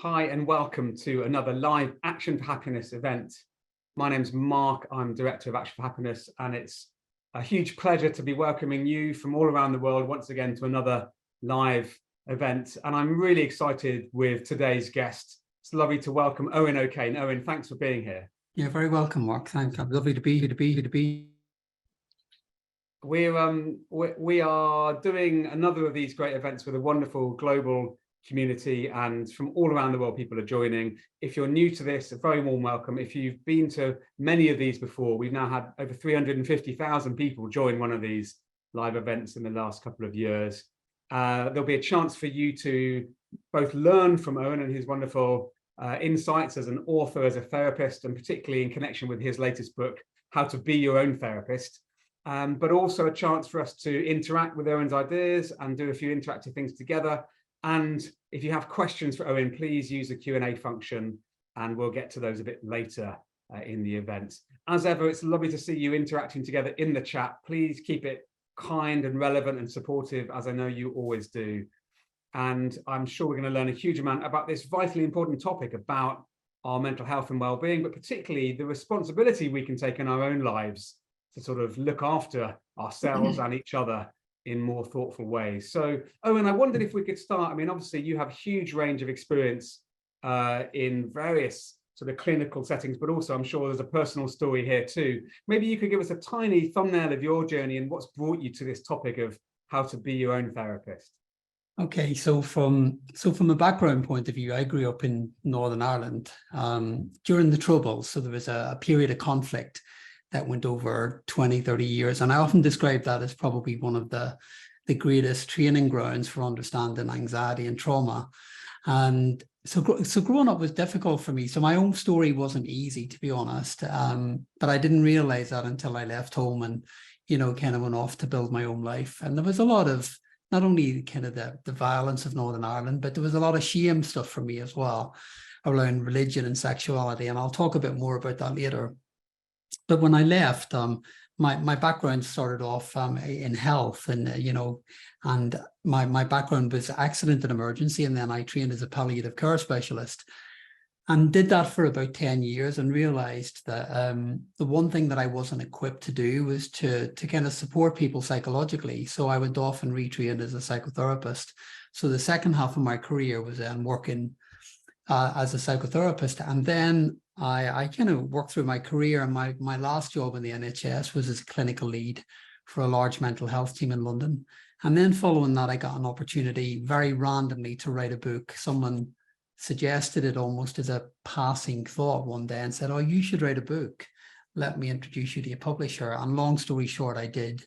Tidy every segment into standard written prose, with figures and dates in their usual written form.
Hi and welcome to another live Action for Happiness event. My name's Mark, I'm Director of Action for Happiness, and it's a huge pleasure to be welcoming you from all around the world once again to another live event. And I'm really excited with today's guest. It's lovely to welcome Owen O'Kane. Owen, thanks for being here. You're very welcome, Mark. Thank you. Lovely to be here. We are doing another of these great events with a wonderful global community, and from all around the world people are joining. If you're new to this, a very warm welcome. If you've been to many of these before, we've now had over 350,000 people join one of these live events in the last couple of years. There'll be a chance for you to both learn from Owen and his wonderful insights as an author, as a therapist, and particularly in connection with his latest book, How to Be Your Own Therapist. But also a chance for us to interact with Owen's ideas and do a few interactive things together. And if you have questions for Owen, please use the Q&A function and we'll get to those a bit later in the event. As ever, it's lovely to see you interacting together in the chat. Please keep it kind and relevant and supportive, as I know you always do. And I'm sure we're going to learn a huge amount about this vitally important topic about our mental health and well-being, but particularly the responsibility we can take in our own lives to sort of look after ourselves and each other in more thoughtful ways. So, Owen, I wondered if we could start. I mean, obviously you have a huge range of experience in various sort of clinical settings, but also I'm sure there's a personal story here too. Maybe you could give us a tiny thumbnail of your journey and what's brought you to this topic of how to be your own therapist. Okay, so from a background point of view, I grew up in Northern Ireland during the Troubles. So there was a period of conflict that went over 20, 30 years. And I often describe that as probably one of the greatest training grounds for understanding anxiety and trauma. And so growing up was difficult for me. So my own story wasn't easy, to be honest. But I didn't realize that until I left home and, kind of went off to build my own life. And there was a lot of, not only kind of the violence of Northern Ireland, but there was a lot of shame stuff for me as well around religion and sexuality. And I'll talk a bit more about that later. But when I left, my background started off in health, and and my background was accident and emergency, and then I trained as a palliative care specialist, and did that for about 10 years, and realized that the one thing that I wasn't equipped to do was to kind of support people psychologically. So I went off and retrained as a psychotherapist. So the second half of my career was working as a psychotherapist, and then I kind of worked through my career, and my last job in the NHS was as a clinical lead for a large mental health team in London. And then following that, I got an opportunity very randomly to write a book. Someone suggested it almost as a passing thought one day and said, "Oh, you should write a book. Let me introduce you to a publisher." And long story short, I did.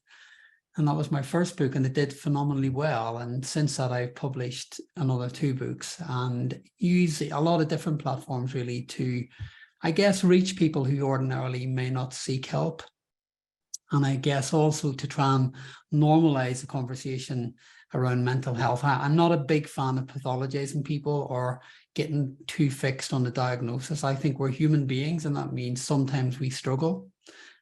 And that was my first book, and it did phenomenally well. And since that, I've published another 2 books and use a lot of different platforms really to, I guess, reach people who ordinarily may not seek help. And I guess also to try and normalize the conversation around mental health. I'm not a big fan of pathologizing people or getting too fixed on the diagnosis. I think we're human beings, and that means sometimes we struggle.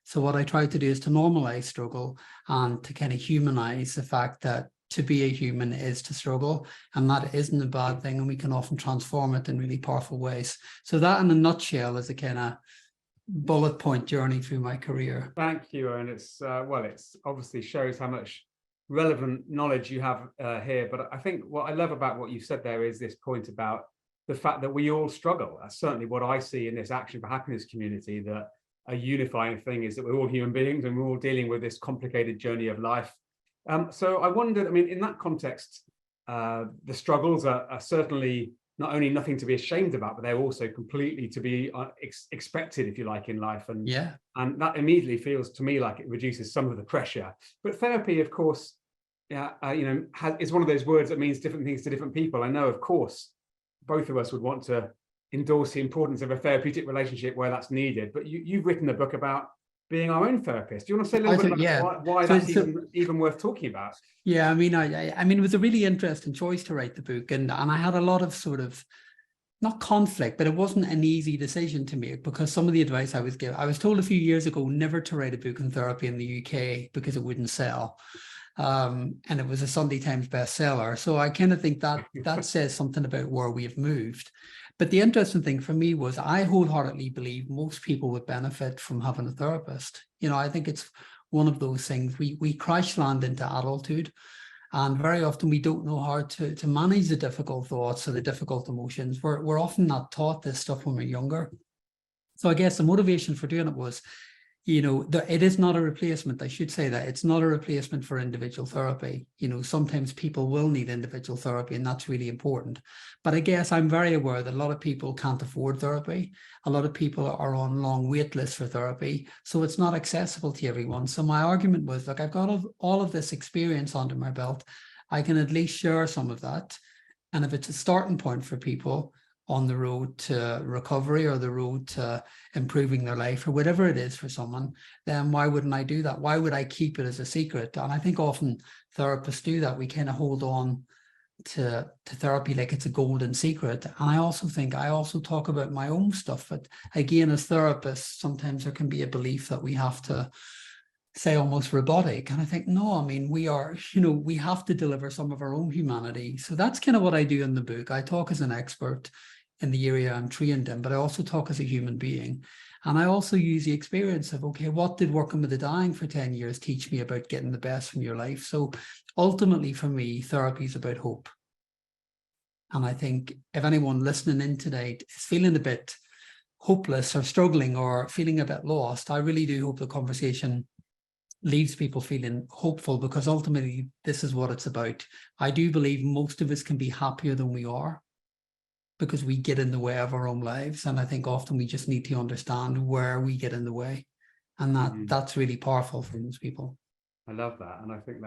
So what I try to do is to normalize struggle and to kind of humanize the fact that to be a human is to struggle, and that isn't a bad thing, and we can often transform it in really powerful ways. So that in a nutshell is a kind of bullet point journey through my career. Thank you, and it's obviously shows how much relevant knowledge you have here. But I think what I love about what you said there is this point about the fact that we all struggle. That's certainly what I see in this Action for Happiness community, that a unifying thing is that we're all human beings and we're all dealing with this complicated journey of life. So I wondered, I mean, in that context, the struggles are certainly not only nothing to be ashamed about, but they're also completely to be expected, if you like, in life. And that immediately feels to me like it reduces some of the pressure. But therapy, of course, is one of those words that means different things to different people. I know, of course, both of us would want to endorse the importance of a therapeutic relationship where that's needed. But you've written a book about being our own therapist. Do you want to say a little bit about why that's even worth talking about? Yeah, I mean, it was a really interesting choice to write the book, and I had a lot of sort of, not conflict, but it wasn't an easy decision to make, because some of the advice I was given, I was told a few years ago never to write a book on therapy in the UK because it wouldn't sell. and it was a Sunday Times bestseller. So I kind of think that that says something about where we've moved. But the interesting thing for me was I wholeheartedly believe most people would benefit from having a therapist. I think it's one of those things. We crash land into adulthood, and very often we don't know how to manage the difficult thoughts or the difficult emotions. We're often not taught this stuff when we're younger. So I guess the motivation for doing it was, it is not a replacement. I should say that it's not a replacement for individual therapy. Sometimes people will need individual therapy, and that's really important. But I guess I'm very aware that a lot of people can't afford therapy. A lot of people are on long wait lists for therapy, so it's not accessible to everyone. So my argument was, look, I've got all of this experience under my belt. I can at least share some of that. And if it's a starting point for people on the road to recovery or the road to improving their life or whatever it is for someone, then why wouldn't I do that? Why would I keep it as a secret? And I think often therapists do that. We kind of hold on to therapy like it's a golden secret. And I also think I also talk about my own stuff. But again, as therapists, sometimes there can be a belief that we have to say almost robotic. And I think, no, I mean, we are, we have to deliver some of our own humanity. So that's kind of what I do in the book. I talk as an expert in the area I'm trained in, but I also talk as a human being. And I also use the experience of, okay, what did working with the dying for 10 years teach me about getting the best from your life? So ultimately for me, therapy is about hope. And I think if anyone listening in today is feeling a bit hopeless or struggling or feeling a bit lost, I really do hope the conversation leaves people feeling hopeful, because ultimately this is what it's about. I do believe most of us can be happier than we are because we get in the way of our own lives. And I think often we just need to understand where we get in the way. And that's really powerful for most people. I love that. And I think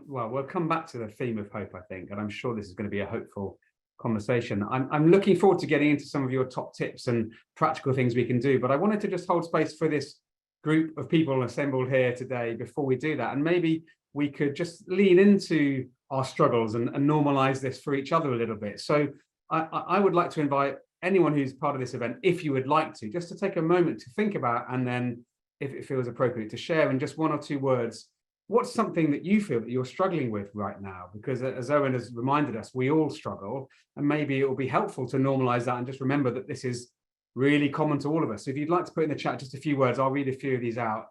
we'll come back to the theme of hope, I think, and I'm sure this is going to be a hopeful conversation. I'm looking forward to getting into some of your top tips and practical things we can do, but I wanted to just hold space for this group of people assembled here today before we do that. And maybe we could just lean into our struggles and normalize this for each other a little bit. So I would like to invite anyone who's part of this event, if you would like to, just to take a moment to think about, and then if it feels appropriate, to share in just one or two words, what's something that you feel that you're struggling with right now? Because as Owen has reminded us, we all struggle, and maybe it will be helpful to normalize that and just remember that this is really common to all of us. So if you'd like to put in the chat just a few words, I'll read a few of these out.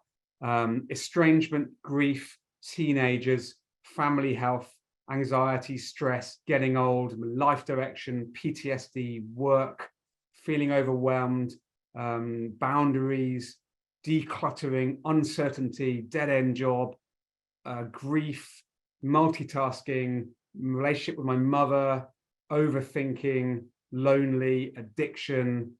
Estrangement, grief, teenagers, family health, anxiety, stress, getting old, life direction, PTSD, work, feeling overwhelmed, boundaries, decluttering, uncertainty, dead-end job, grief, multitasking, relationship with my mother, overthinking, lonely, addiction,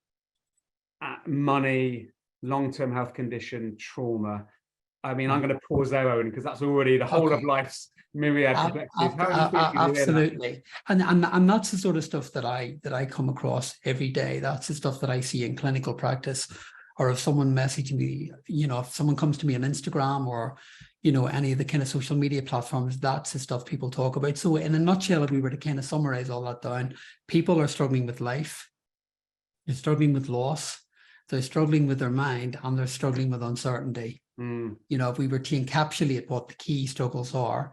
money, long-term health condition, trauma. I mean, I'm going to pause there, Owen, because that's already the whole of life's myriad complexities. Absolutely. And that's the sort of stuff that I come across every day. That's the stuff that I see in clinical practice, or if someone messaging me, if someone comes to me on Instagram or, any of the kind of social media platforms, that's the stuff people talk about. So in a nutshell, if we were to kind of summarize all that down, people are struggling with life. They're struggling with loss. They're struggling with their mind, and they're struggling with uncertainty. If we were to encapsulate what the key struggles are,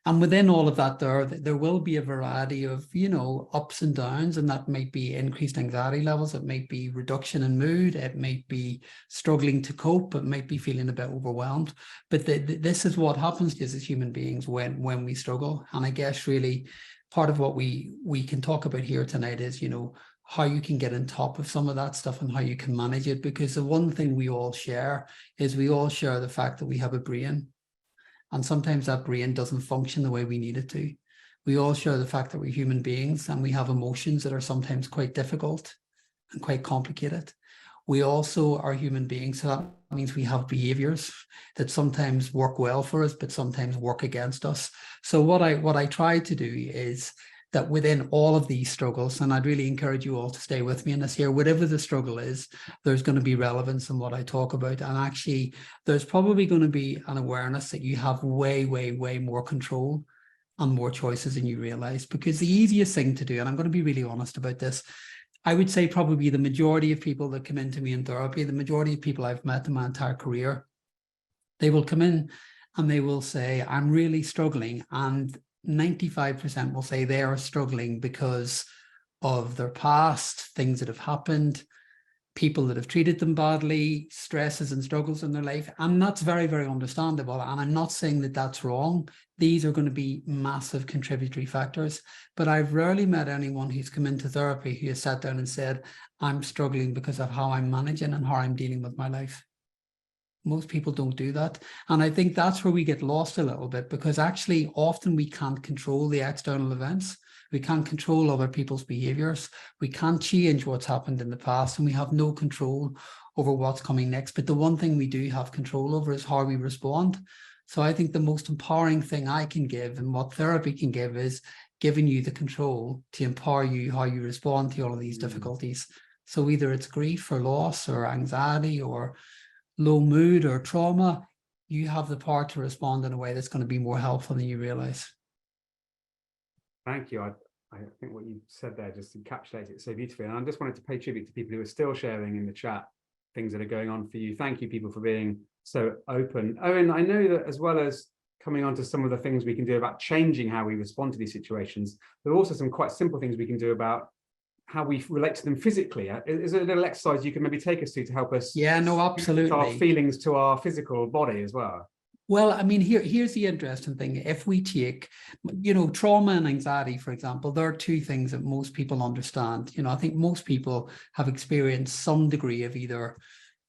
and within all of that, there will be a variety of, ups and downs, and that might be increased anxiety levels. It might be reduction in mood. It might be struggling to cope. It might be feeling a bit overwhelmed. But this is what happens to us as human beings when we struggle. And I guess really part of what we can talk about here tonight is, how you can get on top of some of that stuff and how you can manage it. Because the one thing we all share is we all share the fact that we have a brain. And sometimes that brain doesn't function the way we need it to. We all share the fact that we're human beings and we have emotions that are sometimes quite difficult and quite complicated. We also are human beings, so that means we have behaviors that sometimes work well for us, but sometimes work against us. So what I try to do is that within all of these struggles, and I'd really encourage you all to stay with me in this here, whatever the struggle is, there's going to be relevance in what I talk about. And actually, there's probably going to be an awareness that you have way, way, way more control and more choices than you realize. Because the easiest thing to do, and I'm going to be really honest about this, I would say probably the majority of people that come into me in therapy, the majority of people I've met in my entire career, they will come in and they will say, I'm really struggling. And 95% will say they are struggling because of their past, things that have happened, people that have treated them badly, stresses and struggles in their life. And that's very, very understandable. And I'm not saying that that's wrong. These are going to be massive contributory factors. But I've rarely met anyone who's come into therapy who has sat down and said, I'm struggling because of how I'm managing and how I'm dealing with my life. Most people don't do that. And I think that's where we get lost a little bit, because actually often we can't control the external events. We can't control other people's behaviors. We can't change what's happened in the past, and we have no control over what's coming next. But the one thing we do have control over is how we respond. So I think the most empowering thing I can give, and what therapy can give, is giving you the control to empower you how you respond to all of these difficulties. So either it's grief or loss or anxiety or low mood or trauma, you have the power to respond in a way that's going to be more helpful than you realize. Thank you. I think what you said there just encapsulates it so beautifully. And I just wanted to pay tribute to people who are still sharing in the chat things that are going on for you. Thank you, people, for being so open. Owen, I know that as well as coming on to some of the things we can do about changing how we respond to these situations, there are also some quite simple things we can do about how we relate to them physically. Is there a little exercise you can maybe take us to help us? Yeah, no, absolutely. Our feelings to our physical body as well. Well, I mean, here's the interesting thing. If we take, trauma and anxiety, for example, there are two things that most people understand. I think most people have experienced some degree of either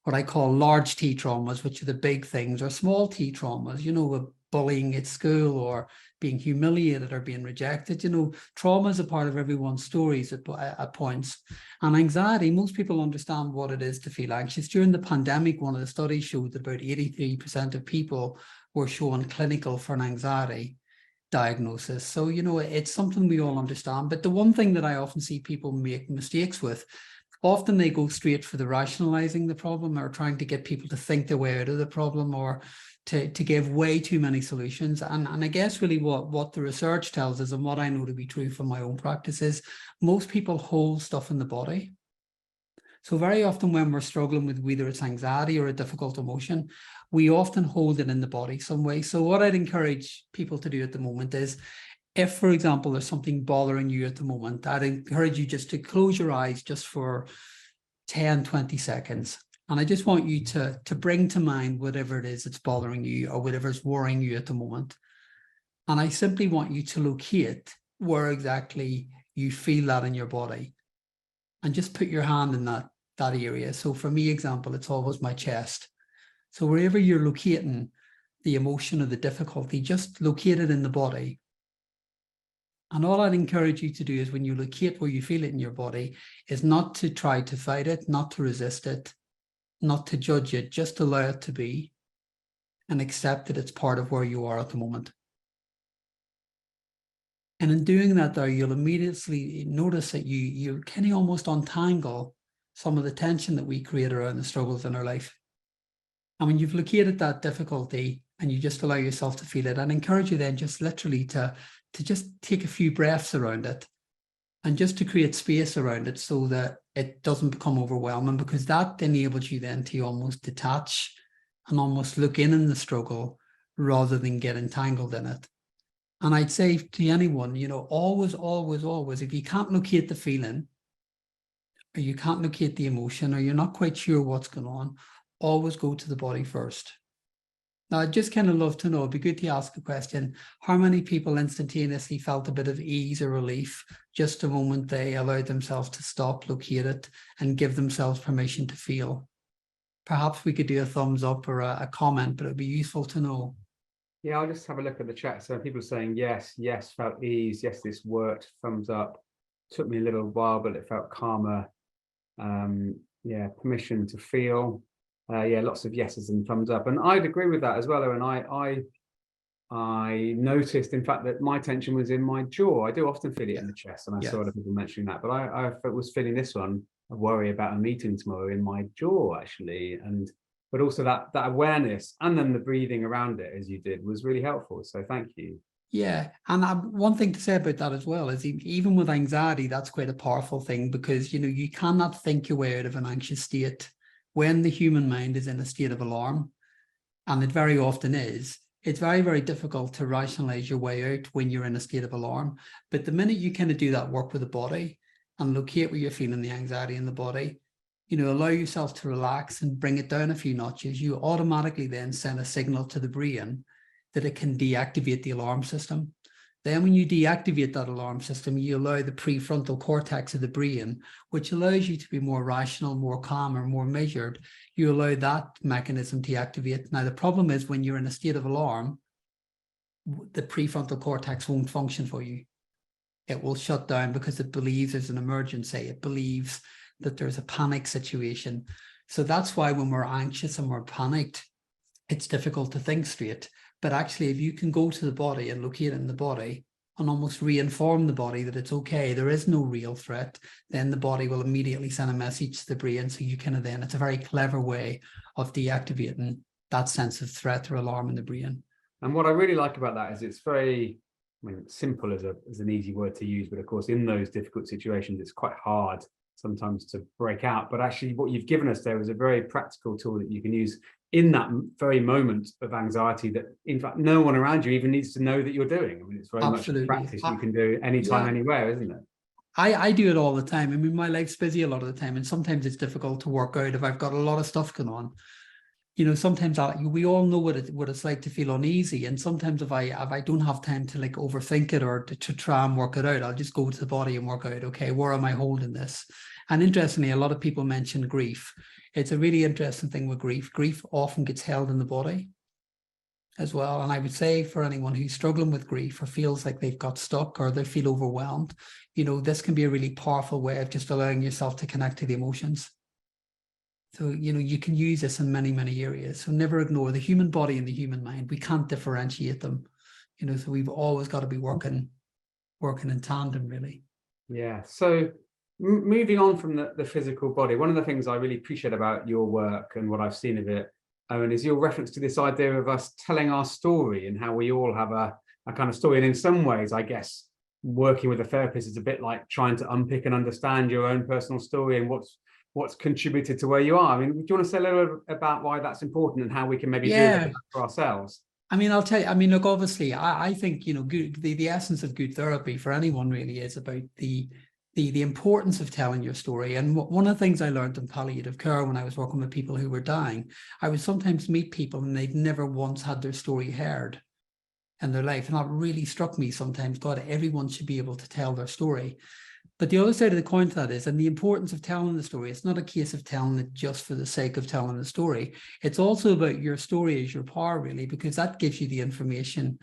what I call large T traumas, which are the big things, or small T traumas, with bullying at school or being humiliated or being rejected. Trauma is a part of everyone's stories at points. And anxiety, most people understand what it is to feel anxious. During the pandemic, one of the studies showed that about 83% of people were showing clinical for an anxiety diagnosis. So, it's something we all understand. But the one thing that I often see people make mistakes with, often they go straight for the rationalizing the problem, or trying to get people to think their way out of the problem, or to give way too many solutions. And I guess really what the research tells us, and what I know to be true from my own practice, is most people hold stuff in the body. So very often when we're struggling with whether it's anxiety or a difficult emotion, we often hold it in the body some way. So what I'd encourage people to do at the moment is, if, for example, there's something bothering you at the moment, I'd encourage you just to close your eyes just for 10, 20 seconds. And I just want you to bring to mind whatever it is that's bothering you, or whatever's worrying you at the moment. And I simply want you to locate where exactly you feel that in your body, and just put your hand in that area. So for me, example, it's always my chest. So wherever you're locating the emotion or the difficulty, just locate it in the body. And all I'd encourage you to do is, when you locate where you feel it in your body, is not to try to fight it, not to resist it, not to judge it, just allow it to be, and accept that it's part of where you are at the moment. And in doing that there, you'll immediately notice that you kind of almost untangle some of the tension that we create around the struggles in our life. And when you've located that difficulty and you just allow yourself to feel it, I'd encourage you then just literally to just take a few breaths around it, and just to create space around it so that it doesn't become overwhelming, because that enables you then to almost detach and almost look in the struggle rather than get entangled in it. And I'd say to anyone, always, always, always, if you can't locate the feeling, or you can't locate the emotion, or you're not quite sure what's going on, always go to the body first. Now, I'd just kind of love to know, it'd be good to ask a question, how many people instantaneously felt a bit of ease or relief just the moment they allowed themselves to stop, locate it, and give themselves permission to feel? Perhaps we could do a thumbs up or a comment, but it'd be useful to know. Yeah, I'll just have a look at the chat. So people are saying, yes, felt ease. Yes, this worked. Thumbs up. Took me a little while, but it felt calmer. Yeah, permission to feel. Yeah, lots of yeses and thumbs up. And I'd agree with that as well. And I noticed, in fact, that my tension was in my jaw. I do often feel it in the chest, and I saw other people mentioning that. But I was feeling this one, a worry about a meeting tomorrow, in my jaw, actually. But also that awareness, and then the breathing around it, as you did, was really helpful. So thank you. Yeah. And one thing to say about that as well is, even with anxiety, that's quite a powerful thing, because, you cannot think your way out of an anxious state when the human mind is in a state of alarm. And it very often is. it's very, very difficult to rationalize your way out when you're in a state of alarm. But the minute you kind of do that work with the body and locate where you're feeling the anxiety in the body, allow yourself to relax and bring it down a few notches, you automatically then send a signal to the brain that it can deactivate the alarm system. Then when you deactivate that alarm system, you allow the prefrontal cortex of the brain, which allows you to be more rational, more calm, or more measured. You allow that mechanism to activate. Now, the problem is when you're in a state of alarm, the prefrontal cortex won't function for you. It will shut down because it believes there's an emergency. It believes that there's a panic situation. So that's why when we're anxious and we're panicked, it's difficult to think straight. But actually, if you can go to the body and locate it in the body and almost reinform the body that it's okay, there is no real threat, then the body will immediately send a message to the brain. So you can then, it's a very clever way of deactivating that sense of threat or alarm in the brain. And what I really like about that is it's very, simple is an easy word to use, but of course, in those difficult situations, it's quite hard sometimes to break out. But actually, what you've given us there is a very practical tool that you can use in that very moment of anxiety that, in fact, no one around you even needs to know that you're doing. It's very Absolutely. much a practice you can do anytime, anywhere, isn't it? I do it all the time. My life's busy a lot of the time, and sometimes it's difficult to work out if I've got a lot of stuff going on. Sometimes we all know what it's like to feel uneasy, and sometimes if I don't have time to overthink it or to try and work it out, I'll just go to the body and work out, okay, where am I holding this? And interestingly, a lot of people mention grief. It's a really interesting thing with grief. Grief often gets held in the body as well. And I would say for anyone who's struggling with grief or feels like they've got stuck or they feel overwhelmed, this can be a really powerful way of just allowing yourself to connect to the emotions. So, you can use this in many, many areas. So never ignore the human body and the human mind. We can't differentiate them, so we've always got to be working in tandem, really. Yeah. So moving on from the physical body, one of the things I really appreciate about your work and what I've seen of it, Owen, is your reference to this idea of us telling our story and how we all have a kind of story. And in some ways, I guess, working with a therapist is a bit like trying to unpick and understand your own personal story and what's contributed to where you are. Do you want to say a little bit about why that's important and how we can maybe do that for ourselves? I'll tell you, look, obviously, I think, the essence of good therapy for anyone really is about the importance of telling your story. And one of the things I learned in palliative care when I was working with people who were dying, I would sometimes meet people and they'd never once had their story heard in their life. And that really struck me sometimes. God, everyone should be able to tell their story. But the other side of the coin to that is, and the importance of telling the story, it's not a case of telling it just for the sake of telling the story. It's also about your story as your power, really, because that gives you the information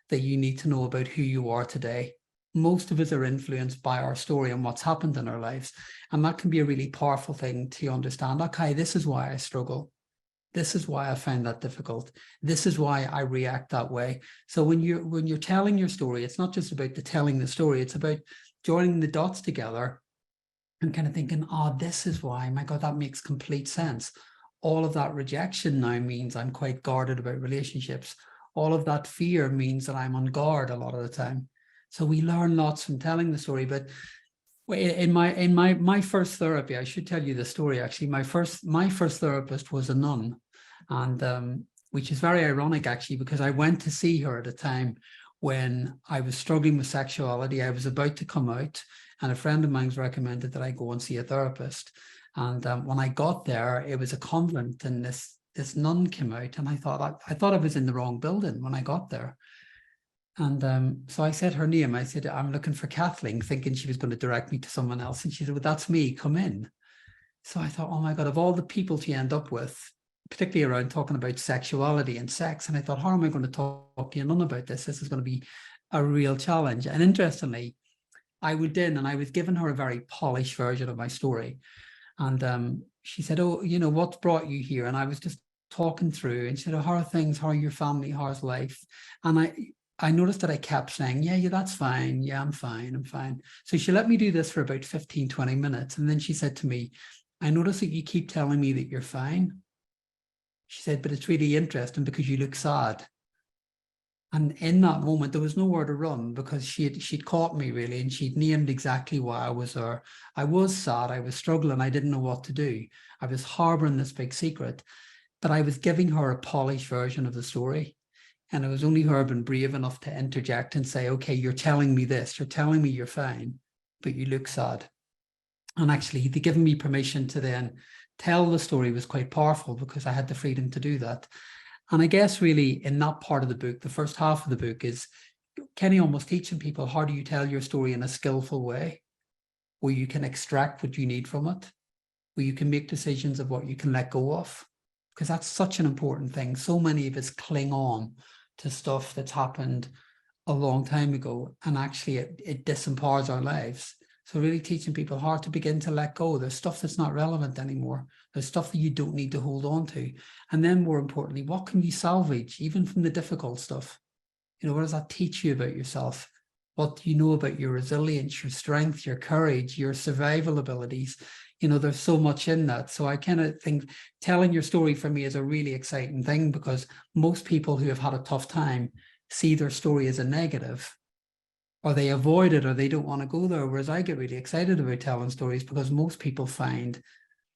that you need to know about who you are today. Most of us are influenced by our story and what's happened in our lives. And that can be a really powerful thing to understand. Okay, this is why I struggle. This is why I find that difficult. This is why I react that way. So when you're telling your story, it's not just about telling the story, it's about joining the dots together and kind of thinking, this is why, my God, that makes complete sense. All of that rejection now means I'm quite guarded about relationships. All of that fear means that I'm on guard a lot of the time. So we learn lots from telling the story. But in my first therapy, I should tell you the story, actually. My first therapist was a nun, and which is very ironic, actually, because I went to see her at a time when I was struggling with sexuality. I was about to come out, and a friend of mine's recommended that I go and see a therapist. And when I got there, it was a convent, and this nun came out, and I thought I was in the wrong building when I got there. And so I said her name. I said, I'm looking for Kathleen, thinking she was going to direct me to someone else. And she said, well, that's me, come in. So I thought, oh my God, of all the people to end up with, particularly around talking about sexuality and sex. And I thought, how am I going to talk to a nun about this? This is going to be a real challenge. And interestingly, I went in and I was giving her a very polished version of my story. And she said, oh, what's brought you here? And I was just talking through, and she said, oh, how are things? How are your family? How's life? And I noticed that I kept saying, yeah, that's fine. Yeah, I'm fine. So she let me do this for about 15, 20 minutes. And then she said to me, I notice that you keep telling me that you're fine. She said, but it's really interesting because you look sad. And in that moment, there was nowhere to run because she'd caught me, really, and she'd named exactly why I was there. I was sad. I was struggling. I didn't know what to do. I was harboring this big secret, but I was giving her a polished version of the story. And it was only her being brave enough to interject and say, okay, you're telling me this, you're telling me you're fine, but you look sad. And actually, the giving me permission to then tell the story was quite powerful, because I had the freedom to do that. And I guess really in that part of the book, the first half of the book is Kenny almost teaching people, how do you tell your story in a skillful way, where you can extract what you need from it, where you can make decisions of what you can let go of, because that's such an important thing. So many of us cling on to stuff that's happened a long time ago, and actually it disempowers our lives. So really teaching people how to begin to let go. There's stuff that's not relevant anymore. There's stuff that you don't need to hold on to. And then more importantly, what can you salvage, even from the difficult stuff? You know, what does that teach you about yourself? What do you know about your resilience, your strength, your courage, your survival abilities? You know, there's so much in that. So I kind of think telling your story for me is a really exciting thing, because most people who have had a tough time see their story as a negative, or they avoid it, or they don't want to go there. Whereas I get really excited about telling stories, because most people find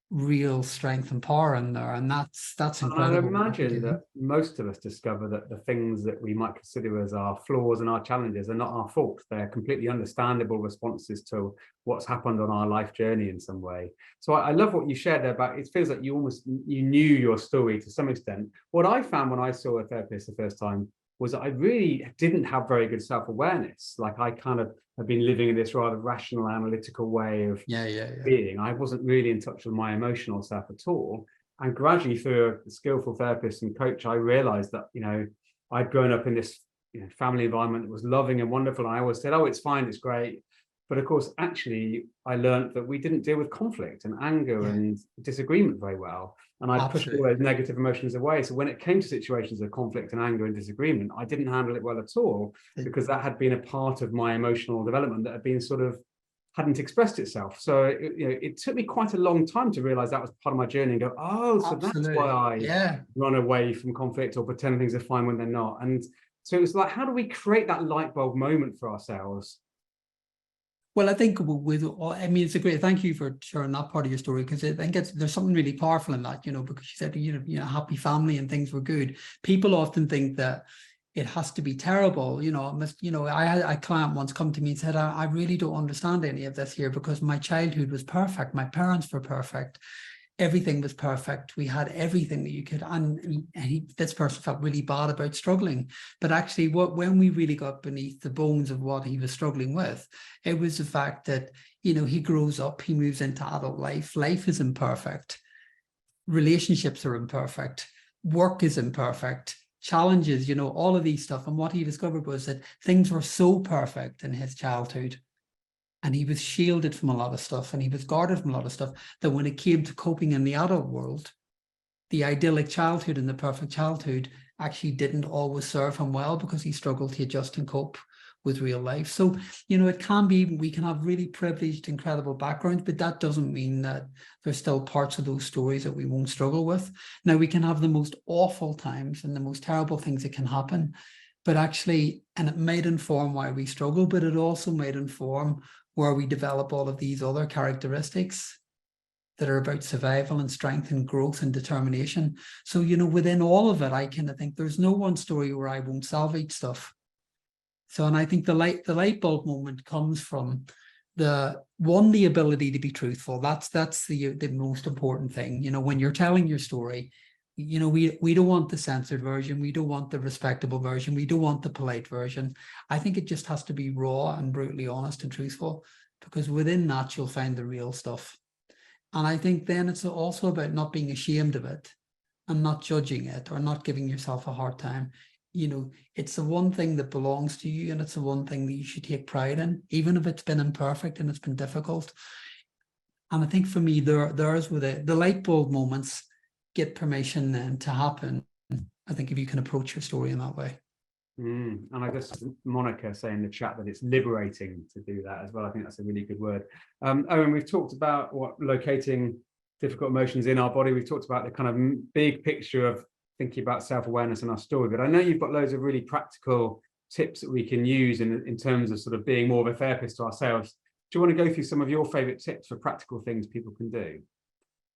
real strength and power in there, and that's incredible. And I imagine that most of us discover that the things that we might consider as our flaws and our challenges are not our fault. They're completely understandable responses to what's happened on our life journey in some way. So I love what you shared there about, it feels like you knew your story to some extent. What I found when I saw a therapist the first time was that I really didn't have very good self-awareness. Like, I kind of have been living in this rather rational, analytical way of being. I wasn't really in touch with my emotional self at all. And gradually, through a skillful therapist and coach, I realized that, you know, I'd grown up in this, you know, family environment that was loving and wonderful. And I always said, oh, it's fine, it's great. But of course, actually, I learned that we didn't deal with conflict and anger and disagreement very well. And I pushed all those negative emotions away. So when it came to situations of conflict and anger and disagreement, I didn't handle it well at all, because that had been a part of my emotional development that had been sort of hadn't expressed itself. So it took me quite a long time to realize that was part of my journey and go, oh, so that's why I run away from conflict or pretend things are fine when they're not. And so it was like, how do we create that light bulb moment for ourselves? Well, I think it's a great, thank you for sharing that part of your story, because I think there's something really powerful in that, you know, because you said, you know, happy family and things were good. People often think that it has to be terrible. You know, I had a client once come to me and said, I really don't understand any of this here, because my childhood was perfect. My parents were perfect. Everything was perfect. We had everything that you could, and this person felt really bad about struggling. But actually, when we really got beneath the bones of what he was struggling with, it was the fact that, you know, he grows up, he moves into adult life. Life is imperfect. Relationships are imperfect. Work is imperfect. Challenges, you know, all of these stuff. And what he discovered was that things were so perfect in his childhood, and he was shielded from a lot of stuff, and he was guarded from a lot of stuff, that when it came to coping in the adult world, the idyllic childhood and the perfect childhood actually didn't always serve him well, because he struggled to adjust and cope with real life. So, you know, we can have really privileged, incredible backgrounds, but that doesn't mean that there's still parts of those stories that we won't struggle with. Now, we can have the most awful times and the most terrible things that can happen, but actually, and it might inform why we struggle, but it also might inform where we develop all of these other characteristics that are about survival and strength and growth and determination. So, you know, within all of it, I kind of think there's no one story where I won't salvage stuff. So, and I think the light bulb moment comes from the ability to be truthful. That's the most important thing. You know, when you're telling your story, you know, we don't want the censored version. We don't want the respectable version. We don't want the polite version. I think it just has to be raw and brutally honest and truthful, because within that, you'll find the real stuff. And I think then it's also about not being ashamed of it and not judging it or not giving yourself a hard time. You know, it's the one thing that belongs to you, and it's the one thing that you should take pride in, even if it's been imperfect and it's been difficult. And I think for me, there's with the light bulb moments get permission then to happen. I think if you can approach your story in that way. And I guess Monica saying in the chat that it's liberating to do that as well. I think that's a really good word. Owen, we've talked about locating difficult emotions in our body. We've talked about the kind of big picture of thinking about self-awareness and our story, but I know you've got loads of really practical tips that we can use in terms of sort of being more of a therapist to ourselves. Do you want to go through some of your favorite tips for practical things people can do?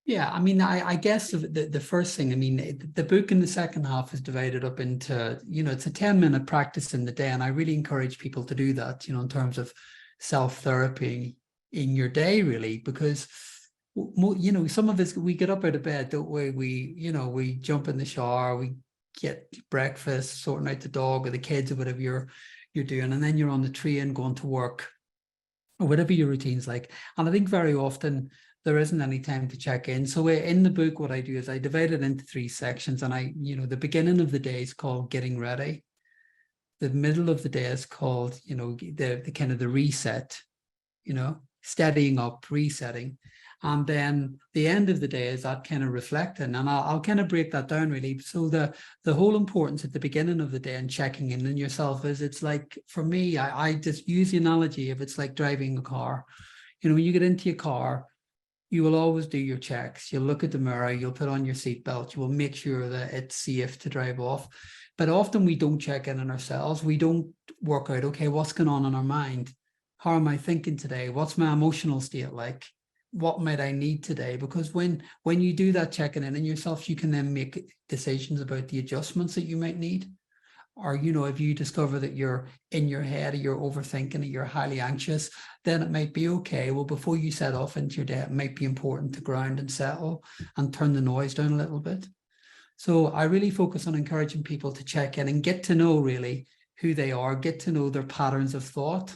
Yeah, I mean, I guess the first thing, I mean, the book in the second half is divided up into, it's a 10-minute practice in the day. And I really encourage people to do that, in terms of self-therapy in your day, really, because, some of us, we get up out of bed, don't we? We jump in the shower, we get breakfast, sorting out the dog or the kids or whatever you're doing. And then you're on the train going to work or whatever your routine's like. And I think very often there isn't any time to check in. So in the book, what I do is I divide it into 3 sections. And the beginning of the day is called getting ready. The middle of the day is called, the kind of the reset, steadying up, resetting. And then the end of the day is that kind of reflecting. And I'll kind of break that down really. So the whole importance at the beginning of the day and checking in on yourself is, it's like, for me, I just use the analogy of, it's like driving a car. When you get into your car, you will always do your checks. You'll look at the mirror, you'll put on your seatbelt, you will make sure that it's safe to drive off. But often we don't check in on ourselves. We don't work out, okay, what's going on in our mind? How am I thinking today? What's my emotional state like? What might I need today? Because when you do that checking in yourself, you can then make decisions about the adjustments that you might need. Or, if you discover that you're in your head, or you're overthinking, or you're highly anxious, then it might be okay. Well, before you set off into your day, it might be important to ground and settle and turn the noise down a little bit. So I really focus on encouraging people to check in and get to know really who they are, get to know their patterns of thought,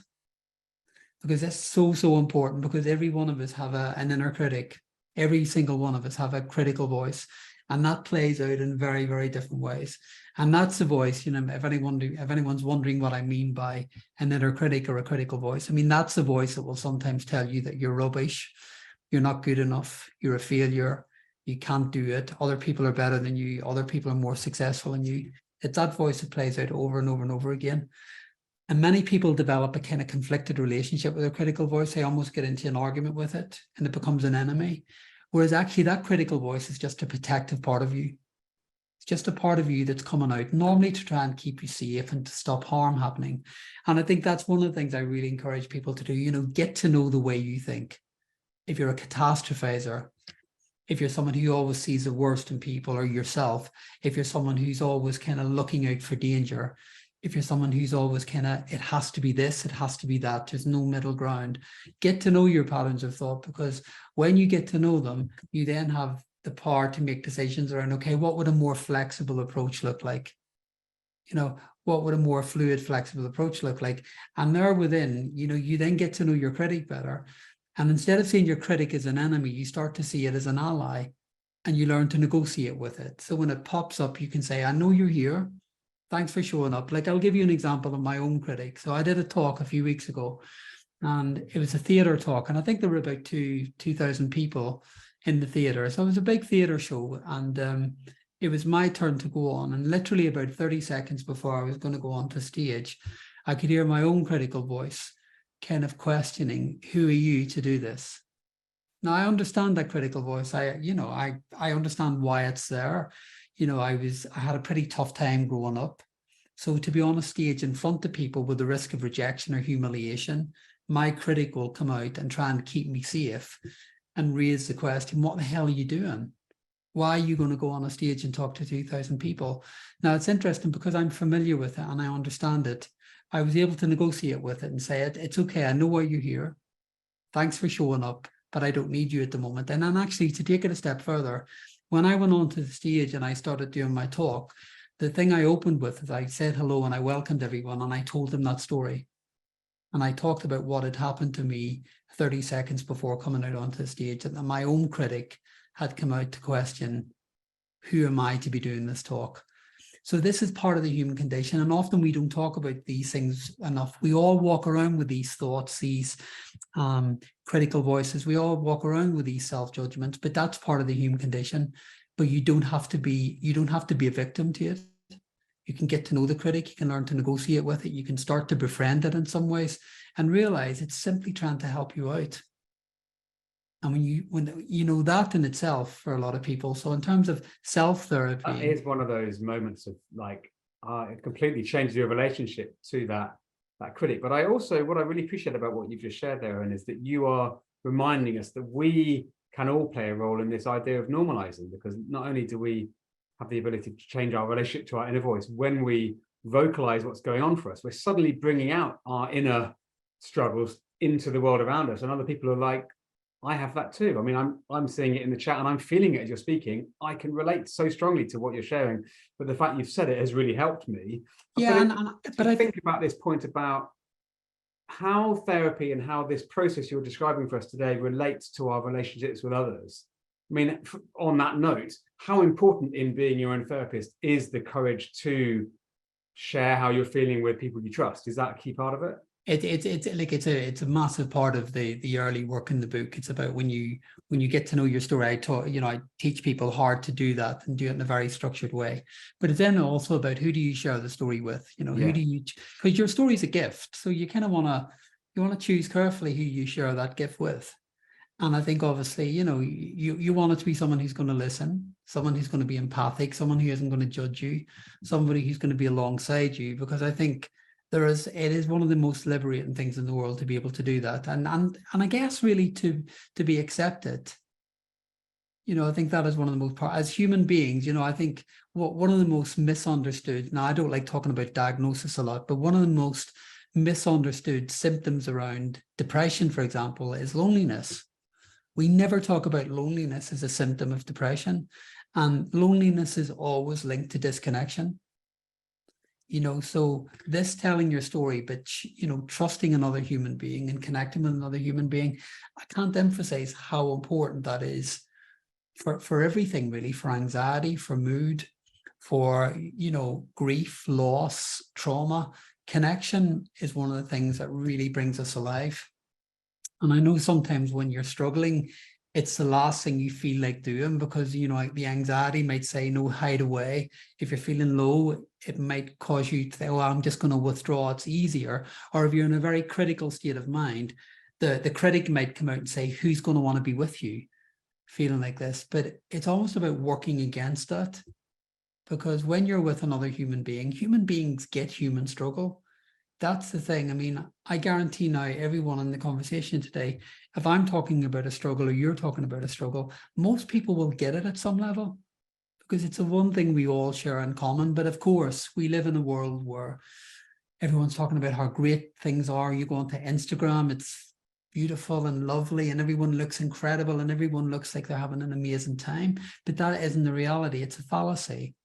because that's so, so important, because every one of us have an inner critic. Every single one of us have a critical voice, and that plays out in very, very different ways. And that's the voice, if anyone's wondering what I mean by an inner critic or a critical voice, I mean, that's the voice that will sometimes tell you that you're rubbish, you're not good enough, you're a failure, you can't do it, other people are better than you, other people are more successful than you. It's that voice that plays out over and over and over again. And many people develop a kind of conflicted relationship with their critical voice. They almost get into an argument with it, and it becomes an enemy. Whereas actually that critical voice is just a protective part of you. It's just a part of you that's coming out, normally to try and keep you safe and to stop harm happening. And I think that's one of the things I really encourage people to do, get to know the way you think. If you're a catastrophizer, if you're someone who always sees the worst in people or yourself, if you're someone who's always kind of looking out for danger, if you're someone who's always kind of, it has to be this, it has to be that, there's no middle ground, get to know your patterns of thought, because when you get to know them, you then have the power to make decisions around, okay, what would a more flexible approach look like? What would a more fluid, flexible approach look like? And there within, you then get to know your critic better. And instead of seeing your critic as an enemy, you start to see it as an ally, and you learn to negotiate with it. So when it pops up, you can say, I know you're here. Thanks for showing up. Like, I'll give you an example of my own critic. So I did a talk a few weeks ago, and it was a theatre talk. And I think there were about 2,000 people in the theatre. So it was a big theatre show. And it was my turn to go on. And literally about 30 seconds before I was going to go onto stage, I could hear my own critical voice kind of questioning, who are you to do this? Now, I understand that critical voice. I understand why it's there. I had a pretty tough time growing up. So to be on a stage in front of people with the risk of rejection or humiliation, my critic will come out and try and keep me safe and raise the question, what the hell are you doing? Why are you going to go on a stage and talk to 2,000 people? Now, it's interesting because I'm familiar with it and I understand it. I was able to negotiate with it and say, it's okay, I know why you're here. Thanks for showing up, but I don't need you at the moment. And then actually, to take it a step further, when I went onto the stage and I started doing my talk, the thing I opened with is I said hello and I welcomed everyone and I told them that story. And I talked about what had happened to me 30 seconds before coming out onto the stage, and that my own critic had come out to question, who am I to be doing this talk? So this is part of the human condition, and often we don't talk about these things enough. We all walk around with these thoughts, these critical voices. We all walk around with these self-judgments, but that's part of the human condition. But you don't have to be a victim to it. You can get to know the critic, you can learn to negotiate with it, you can start to befriend it in some ways and realize it's simply trying to help you out. And when you know that in itself for a lot of people. So in terms of self-therapy, it is one of those moments of like, it completely changes your relationship to that critic. But what I really appreciate about what you've just shared there, Owen, is that you are reminding us that we can all play a role in this idea of normalizing, because not only do we have the ability to change our relationship to our inner voice, when we vocalize what's going on for us, we're suddenly bringing out our inner struggles into the world around us, and other people are like, I have that too. I mean, I'm seeing it in the chat and I'm feeling it as you're speaking. I can relate so strongly to what you're sharing, but the fact you've said it has really helped me. Yeah, but I think about this point about how therapy and how this process you're describing for us today relates to our relationships with others. I mean, on that note, how important in being your own therapist is the courage to share how you're feeling with people you trust? Is that a key part of it? It's a massive part of the early work in the book. It's about when you get to know your story. I teach people how to do that and do it in a very structured way. But it's then also about who do you share the story with? Who do you, because your story is a gift, so you kind of want to choose carefully who you share that gift with. And I think obviously, you want it to be someone who's going to listen, someone who's going to be empathic, someone who isn't going to judge you, somebody who's going to be alongside you, because I think it is one of the most liberating things in the world to be able to do that. And I guess really to be accepted. I think that is one of the most, as human beings, I think one of the most misunderstood, now I don't like talking about diagnosis a lot, but one of the most misunderstood symptoms around depression, for example, is loneliness. We never talk about loneliness as a symptom of depression, and loneliness is always linked to disconnection. So this telling your story, but, trusting another human being and connecting with another human being, I can't emphasize how important that is for everything, really, for anxiety, for mood, for, grief, loss, trauma. Connection is one of the things that really brings us alive. And I know sometimes when you're struggling, it's the last thing you feel like doing, because, like the anxiety might say, no, hide away. If you're feeling low, it might cause you to think, oh, I'm just going to withdraw. It's easier. Or if you're in a very critical state of mind, the critic might come out and say, who's going to want to be with you feeling like this? But it's almost about working against that, because when you're with another human being, human beings get human struggle. That's the thing. I mean, I guarantee now everyone in the conversation today, if I'm talking about a struggle or you're talking about a struggle, most people will get it at some level, because it's the one thing we all share in common. But of course, we live in a world where everyone's talking about how great things are. You go onto Instagram, it's beautiful and lovely, and everyone looks incredible, and everyone looks like they're having an amazing time. But that isn't the reality. It's a fallacy.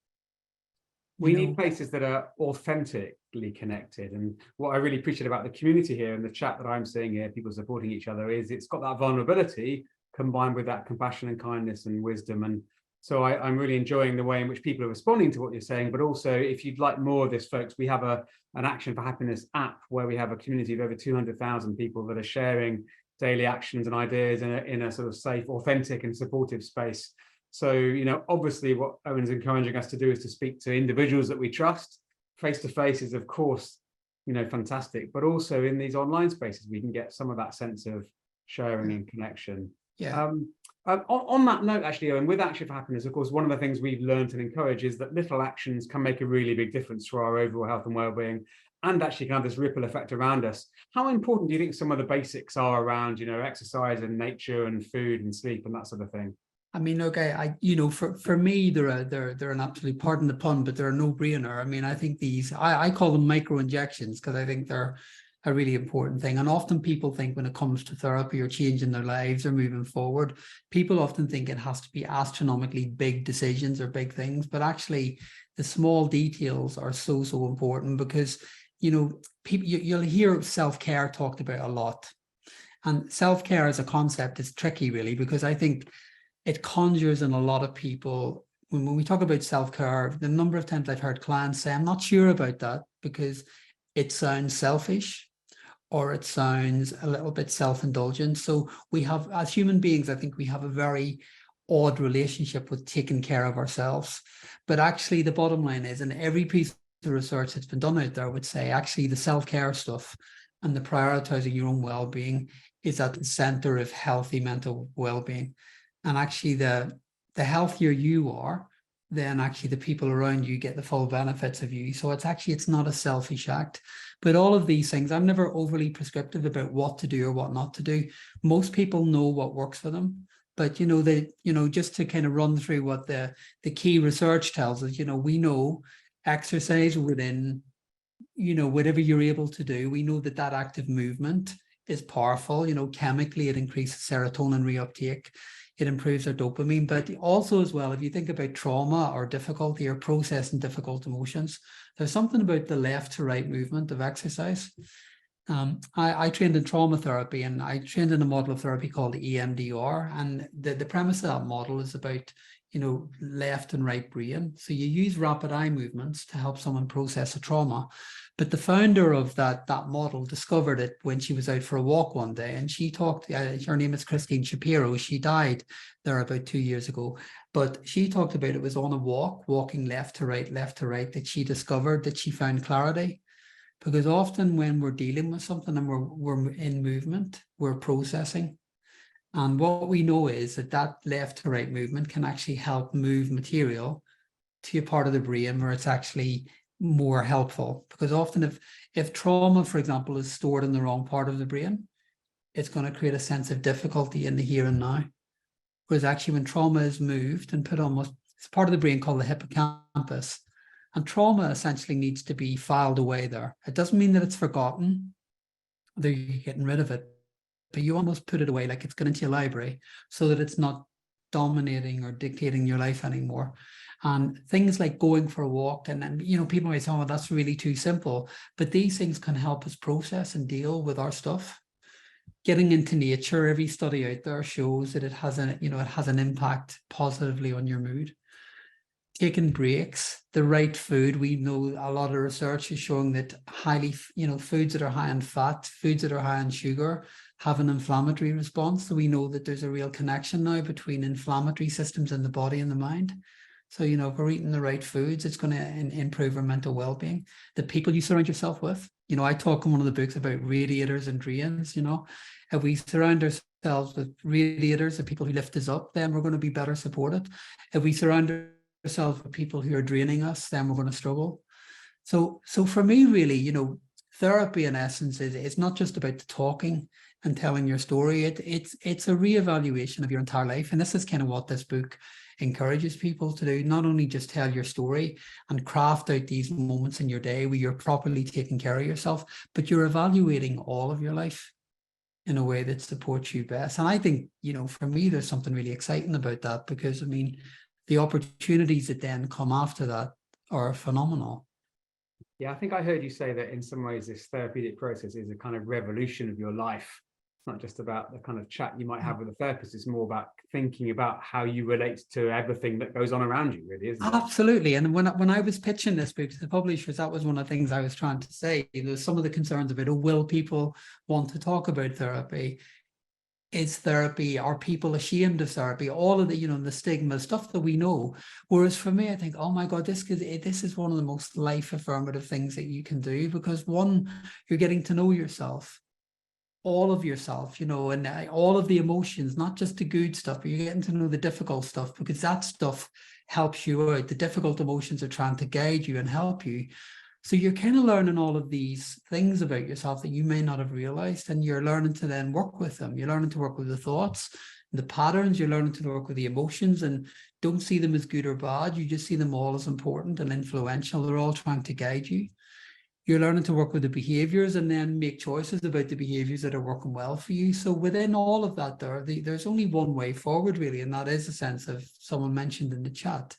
We need places that are authentically connected. And what I really appreciate about the community here and the chat that I'm seeing here, people supporting each other, is it's got that vulnerability combined with that compassion and kindness and wisdom. And so I'm really enjoying the way in which people are responding to what you're saying. But also, if you'd like more of this, folks, we have an Action for Happiness app where we have a community of over 200,000 people that are sharing daily actions and ideas in a sort of safe, authentic and supportive space. So, obviously what Owen's encouraging us to do is to speak to individuals that we trust. Face-to-face is, of course, fantastic, but also in these online spaces, we can get some of that sense of sharing and connection. Yeah. On that note, actually, Owen, with Action for Happiness, of course, one of the things we've learned and encourage is that little actions can make a really big difference to our overall health and well-being, and actually kind of this ripple effect around us. How important do you think some of the basics are around, exercise and nature and food and sleep and that sort of thing? I mean, okay, for me, they're an absolute, pardon the pun, but they're a no-brainer. I mean, I think I call them micro injections, because I think they're a really important thing. And often people think when it comes to therapy or changing their lives or moving forward, people often think it has to be astronomically big decisions or big things, but actually the small details are so important, because, people, you'll hear self-care talked about a lot. And self-care as a concept is tricky, really, because I think it conjures in a lot of people. When we talk about self-care, the number of times I've heard clients say, I'm not sure about that, because it sounds selfish or it sounds a little bit self-indulgent. So we have, as human beings, I think we have a very odd relationship with taking care of ourselves. But actually the bottom line is, and every piece of research that's been done out there would say, actually the self-care stuff and the prioritizing your own well-being is at the center of healthy mental well-being. And actually the healthier you are, then actually the people around you get the full benefits of you. So it's not a selfish act. But all of these things, I'm never overly prescriptive about what to do or what not to do. Most people know what works for them. But just to kind of run through what the key research tells us, we know exercise within, whatever you're able to do, we know that active movement is powerful. Chemically, it increases serotonin reuptake, it improves our dopamine. But also as well, if you think about trauma or difficulty or processing difficult emotions, there's something about the left to right movement of exercise. I trained in trauma therapy, and I trained in a model of therapy called EMDR. And the premise of that model is about, left and right brain. So you use rapid eye movements to help someone process a trauma. But the founder of that model discovered it when she was out for a walk one day, and she talked, her name is Christine Shapiro. She died there about 2 years ago. But she talked about it was on a walk, walking left to right, that she discovered that she found clarity. Because often when we're dealing with something and we're in movement, we're processing. And what we know is that left to right movement can actually help move material to a part of the brain where it's actually more helpful. Because often if trauma, for example, is stored in the wrong part of the brain, it's going to create a sense of difficulty in the here and now. Whereas actually when trauma is moved and put on, it's part of the brain called the hippocampus. And trauma essentially needs to be filed away there. It doesn't mean that it's forgotten, that you're getting rid of it, but you almost put it away like it's going into your library so that it's not dominating or dictating your life anymore. And things like going for a walk, and then, people might say, oh, that's really too simple. But these things can help us process and deal with our stuff. Getting into nature, every study out there shows that it has an impact positively on your mood. Taking breaks, the right food. We know a lot of research is showing that foods that are high in fat, foods that are high in sugar have an inflammatory response. So we know that there's a real connection now between inflammatory systems in the body and the mind. So, if we're eating the right foods, it's going to improve our mental well-being. The people you surround yourself with. I talk in one of the books about radiators and drains. If we surround ourselves with radiators, the people who lift us up, then we're going to be better supported. If we surround ourselves with people who are draining us, then we're going to struggle. So for me, really, therapy in essence is not just about the talking and telling your story. It's a reevaluation of your entire life. And this is kind of what this book encourages people to do. Not only just tell your story and craft out these moments in your day where you're properly taking care of yourself, but you're evaluating all of your life in a way that supports you best. And I think, for me, there's something really exciting about that, because the opportunities that then come after that are phenomenal. Yeah, I think I heard you say that in some ways this therapeutic process is a kind of revolution of your life. It's not just about the kind of chat you might have with a therapist. It's more about thinking about how you relate to everything that goes on around you, really, isn't it? Absolutely. And when I was pitching this book to the publishers, that was one of the things I was trying to say. There's some of the concerns about, will people want to talk about therapy? Is therapy, are people ashamed of therapy? All of the, the stigma, stuff that we know. Whereas for me, I think, oh my God, this is one of the most life affirmative things that you can do, because one, you're getting to know yourself, all of yourself, and all of the emotions, not just the good stuff, but you're getting to know the difficult stuff, because that stuff helps you out. The difficult emotions are trying to guide you and help you. So you're kind of learning all of these things about yourself that you may not have realized, and you're learning to then work with them. You're learning to work with the thoughts, the patterns, you're learning to work with the emotions, and don't see them as good or bad. You just see them all as important and influential. They're all trying to guide you. You're learning to work with the behaviors and then make choices about the behaviors that are working well for you. So within all of that, there's only one way forward, really, and that is a sense of, someone mentioned in the chat,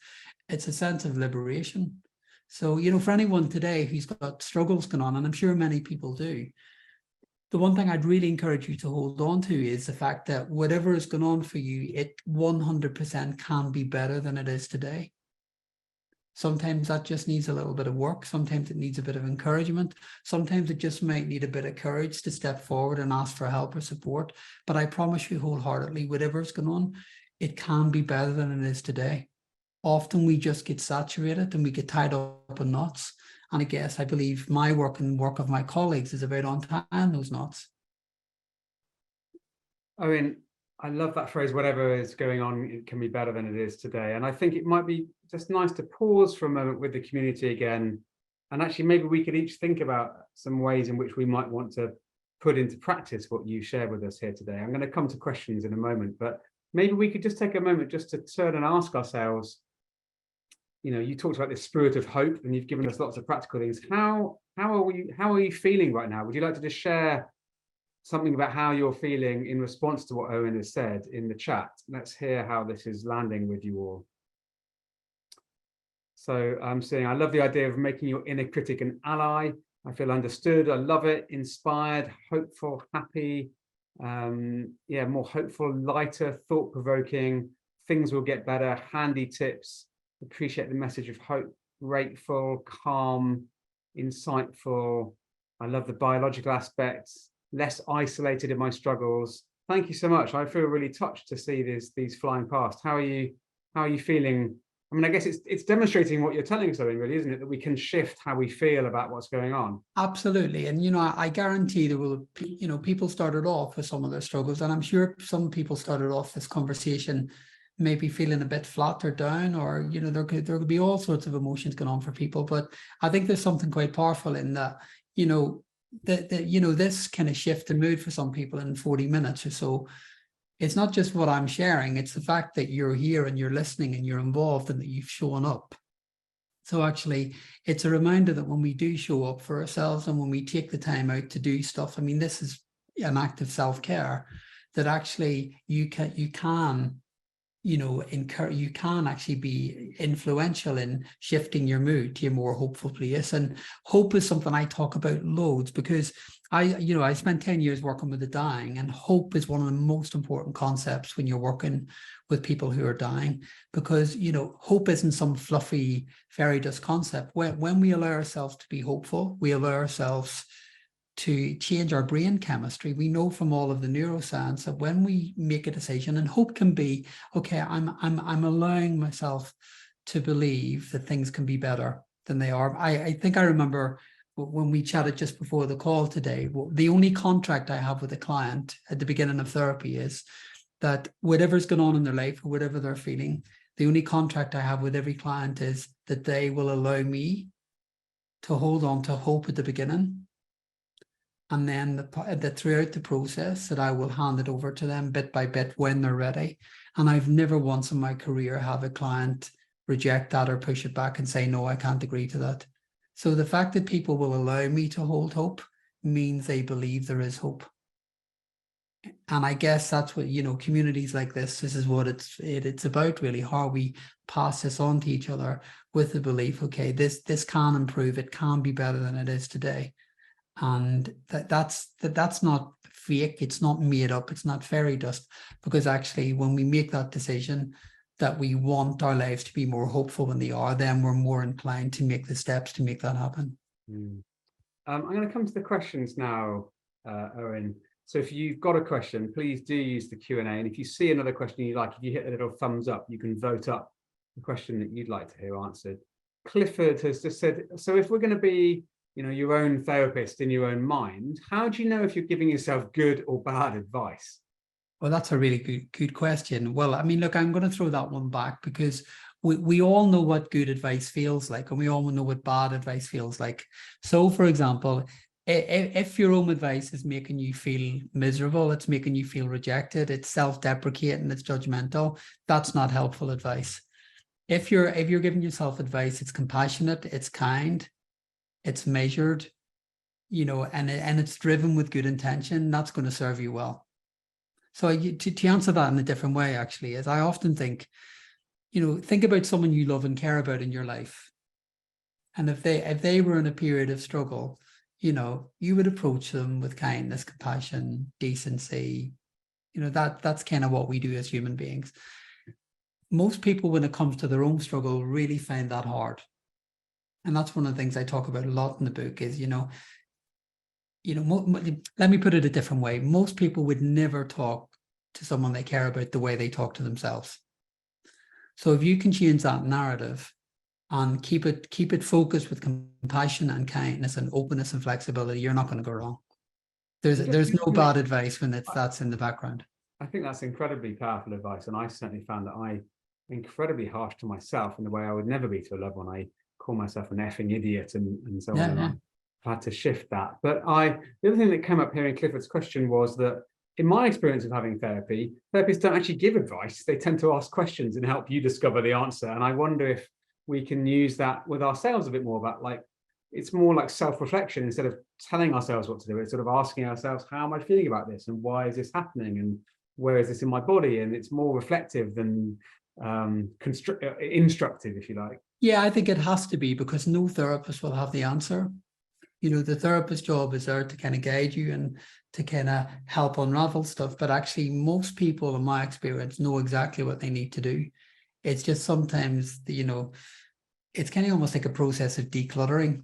it's a sense of liberation. So, for anyone today who's got struggles going on, and I'm sure many people do, the one thing I'd really encourage you to hold on to is the fact that whatever is going on for you, it 100% can be better than it is today. Sometimes that just needs a little bit of work. Sometimes it needs a bit of encouragement. Sometimes it just might need a bit of courage to step forward and ask for help or support. But I promise you wholeheartedly, whatever's going on, it can be better than it is today. Often we just get saturated and we get tied up in knots. And I guess I believe my work and work of my colleagues is about untying those knots. Owen, I love that phrase, whatever is going on, it can be better than it is today. And I think it might be just nice to pause for a moment with the community again. And actually, maybe we could each think about some ways in which we might want to put into practice what you shared with us here today. I'm going to come to questions in a moment, but maybe we could just take a moment just to turn and ask ourselves, you talked about this spirit of hope, and you've given us lots of practical things. How are you feeling right now? Would you like to just share something about how you're feeling in response to what Owen has said in the chat? Let's hear how this is landing with you all. So I'm saying, I love the idea of making your inner critic an ally. I feel understood. I love it. Inspired, hopeful, happy. More hopeful, lighter, thought-provoking. Things will get better. Handy tips. Appreciate the message of hope. Grateful, calm, insightful. I love the biological aspects. Less isolated in my struggles. Thank you so much. I feel really touched to see these flying past. How are you feeling? I mean, I guess it's demonstrating what you're telling us, Owen, really, isn't it? That we can shift how we feel about what's going on. Absolutely. And, I guarantee there will, people started off with some of their struggles. And I'm sure some people started off this conversation maybe feeling a bit flat or down, or, there could be all sorts of emotions going on for people. But I think there's something quite powerful in that, this kind of shift in mood for some people in 40 minutes or so. It's not just what I'm sharing, it's the fact that you're here and you're listening and you're involved and that you've shown up. So actually, it's a reminder that when we do show up for ourselves and when we take the time out to do stuff, I mean, this is an act of self-care, that actually you can actually be influential in shifting your mood to a more hopeful place. And hope is something I talk about loads, because I spent 10 years working with the dying, and hope is one of the most important concepts when you're working with people who are dying, because, hope isn't some fluffy fairy dust concept. When we allow ourselves to be hopeful, we allow ourselves to change our brain chemistry. We know from all of the neuroscience that when we make a decision, and hope can be, okay, I'm allowing myself to believe that things can be better than they are. I think I remember when we chatted just before the call today, the only contract I have with a client at the beginning of therapy is that whatever's going on in their life or whatever they're feeling, the only contract I have with every client is that they will allow me to hold on to hope at the beginning. And then that throughout the process that I will hand it over to them bit by bit when they're ready. And I've never once in my career have a client reject that or push it back and say, no, I can't agree to that. So the fact that people will allow me to hold hope means they believe there is hope. And I guess that's what, communities like this is what it's about, really, how we pass this on to each other with the belief, okay, this can improve, it can be better than it is today. And that's not fake, it's not made up, it's not fairy dust, because actually when we make that decision that we want our lives to be more hopeful than they are, then we're more inclined to make the steps to make that happen. I'm going to come to the questions now, Owen. So if you've got a question, please do use the Q&A. And if you see another question you like, if you hit the little thumbs up, you can vote up the question that you'd like to hear answered. Clifford has just said, so if we're going to be your own therapist in your own mind, how do you know if you're giving yourself good or bad advice? Well, that's a really good question. Well, I mean, look, I'm going to throw that one back, because we all know what good advice feels like, and we all know what bad advice feels like. So, for example, if your own advice is making you feel miserable, it's making you feel rejected, it's self-deprecating, it's judgmental, that's not helpful advice. If you're giving yourself advice, it's compassionate, it's kind, it's measured, and it's driven with good intention, that's going to serve you well. So to answer that in a different way, actually, is I often think, think about someone you love and care about in your life. And if they were in a period of struggle, you would approach them with kindness, compassion, decency. That's kind of what we do as human beings. Most people, when it comes to their own struggle, really find that hard. And that's one of the things I talk about a lot in the book is, let me put it a different way. Most people would never talk to someone they care about the way they talk to themselves. So if you can change that narrative and keep it focused with compassion and kindness and openness and flexibility, you're not going to go wrong. There's no bad advice when that's in the background. I think that's incredibly powerful advice. And I certainly found that I'm incredibly harsh to myself in the way I would never be to a loved one. I call myself an effing idiot and so on. And I've had to shift that. But the other thing that came up here in Clifford's question was that in my experience of having therapy, therapists don't actually give advice. They tend to ask questions and help you discover the answer. And I wonder if we can use that with ourselves a bit more, about like, it's more like self-reflection instead of telling ourselves what to do. It's sort of asking ourselves, how am I feeling about this? And why is this happening? And where is this in my body? And it's more reflective than instructive, if you like. Yeah, I think it has to be, because no therapist will have the answer. The therapist's job is there to kind of guide you and to kind of help unravel stuff. But actually, most people, in my experience, know exactly what they need to do. It's just sometimes, it's kind of almost like a process of decluttering.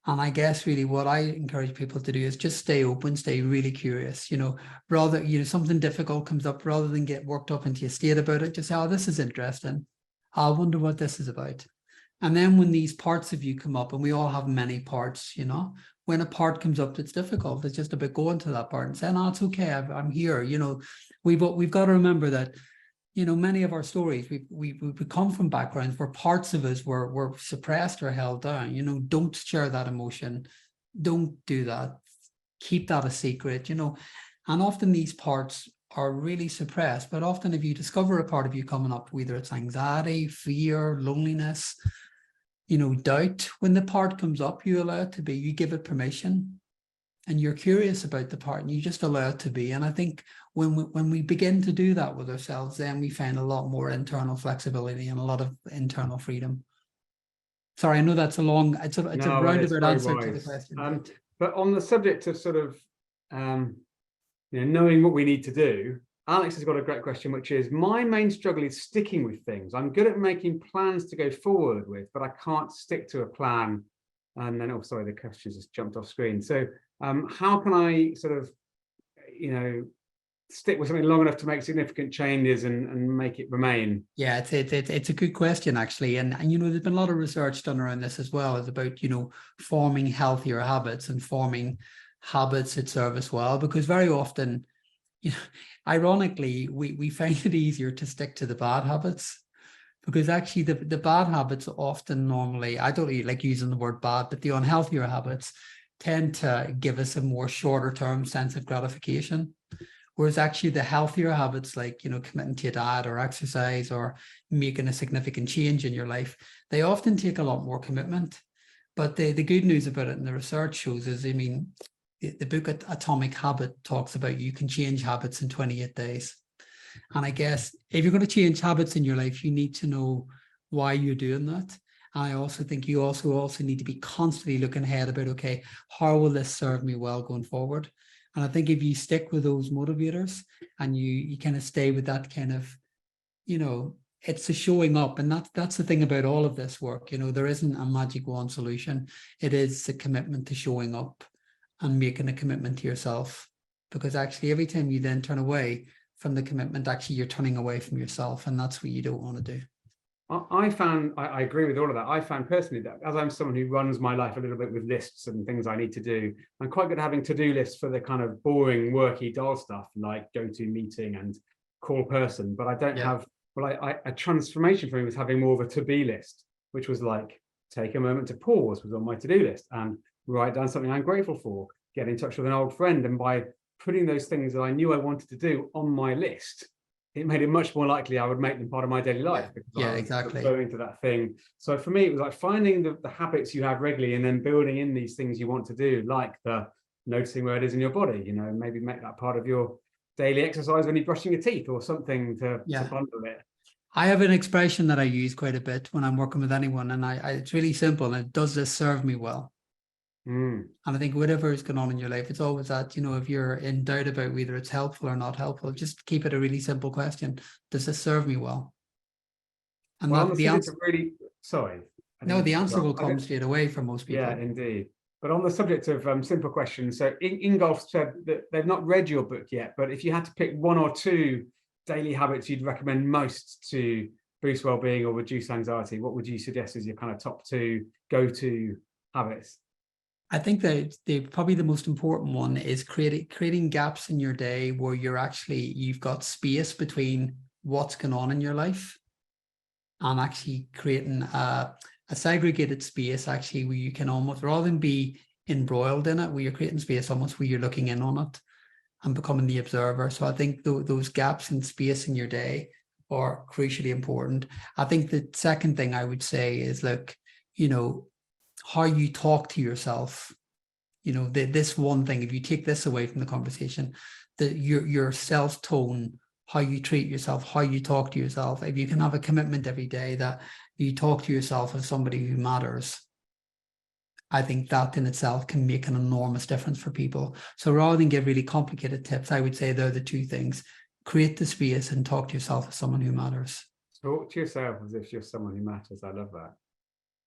And I guess really what I encourage people to do is just stay open, stay really curious, rather, something difficult comes up, rather than get worked up into a state about it, just say, oh, this is interesting. I wonder what this is about. And then when these parts of you come up, and we all have many parts, when a part comes up that's difficult, it's just about going to that part and saying, oh, it's okay, I'm here. We've got to remember that, many of our stories, we come from backgrounds where parts of us were suppressed or held down. Don't share that emotion. Don't do that. Keep that a secret, and often these parts are really suppressed. But often if you discover a part of you coming up, whether it's anxiety, fear, loneliness, doubt, when the part comes up, you allow it to be, you give it permission, and you're curious about the part, and you just allow it to be. And I think when we begin to do that with ourselves, then we find a lot more internal flexibility and a lot of internal freedom. Sorry, I know that's a roundabout answer to the question. But on the subject of sort of knowing what we need to do, Alex has got a great question, which is, my main struggle is sticking with things. I'm good at making plans to go forward with, but I can't stick to a plan. And then, oh, sorry, the question just jumped off screen. So how can I sort of, stick with something long enough to make significant changes and make it remain? Yeah, it's a good question, actually. And there's been a lot of research done around this as well. It's about, forming healthier habits and forming habits that serve us well, because very often, ironically, we find it easier to stick to the bad habits, because actually the bad habits often, normally, I don't really like using the word bad, but the unhealthier habits tend to give us a more shorter term sense of gratification. Whereas actually the healthier habits, like, committing to a diet or exercise or making a significant change in your life, they often take a lot more commitment. But the good news about it, and the research shows, is, the book Atomic Habit talks about you can change habits in 28 days. And I guess if you're going to change habits in your life, you need to know why you're doing that. And I also think you also need to be constantly looking ahead about, okay, how will this serve me well going forward? And I think if you stick with those motivators and you kind of stay with that kind of, it's the showing up. And that's the thing about all of this work. There isn't a magic wand solution. It is the commitment to showing up and making a commitment to yourself. Because actually every time you then turn away from the commitment, actually you're turning away from yourself. And that's what you don't want to do. I agree with all of that. I found personally that, as I'm someone who runs my life a little bit with lists and things I need to do, I'm quite good at having to-do lists for the kind of boring, worky, dull stuff, like go to meeting and call person. But I don't have, a transformation for me was having more of a to-be list, which was like, take a moment to pause was on my to-do list, and write down something I'm grateful for, get in touch with an old friend. And by putting those things that I knew I wanted to do on my list, it made it much more likely I would make them part of my daily life, because I was exactly going to that thing. So for me, it was like finding the habits you have regularly, and then building in these things you want to do, like the noticing where it is in your body, maybe make that part of your daily exercise when you're brushing your teeth or something to bundle it. I have an expression that I use quite a bit when I'm working with anyone, and it's really simple. And does this serve me well? And I think whatever is going on in your life, it's always that, if you're in doubt about whether it's helpful or not helpful, just keep it a really simple question. Does this serve me well? And the answer the answer will come straight away for most people. Yeah, indeed. But on the subject of simple questions, so Ingolf said that they've not read your book yet, but if you had to pick one or two daily habits you'd recommend most to boost well-being or reduce anxiety, what would you suggest as your kind of top two go-to habits? I think that probably the most important one is creating gaps in your day where you've got space between what's going on in your life, and actually creating a segregated space, actually, where you can almost, rather than be embroiled in it, where you're creating space almost where you're looking in on it. and becoming the observer. So I think those gaps in space in your day are crucially important. I think the second thing I would say is, look, how you talk to yourself. This one thing, if you take this away from the conversation, that your self-tone, how you treat yourself, how you talk to yourself, if you can have a commitment every day that you talk to yourself as somebody who matters, I think that in itself can make an enormous difference for people. So rather than give really complicated tips, I would say they're the two things. Create the space and talk to yourself as someone who matters. Talk to yourself as if you're someone who matters. I love that.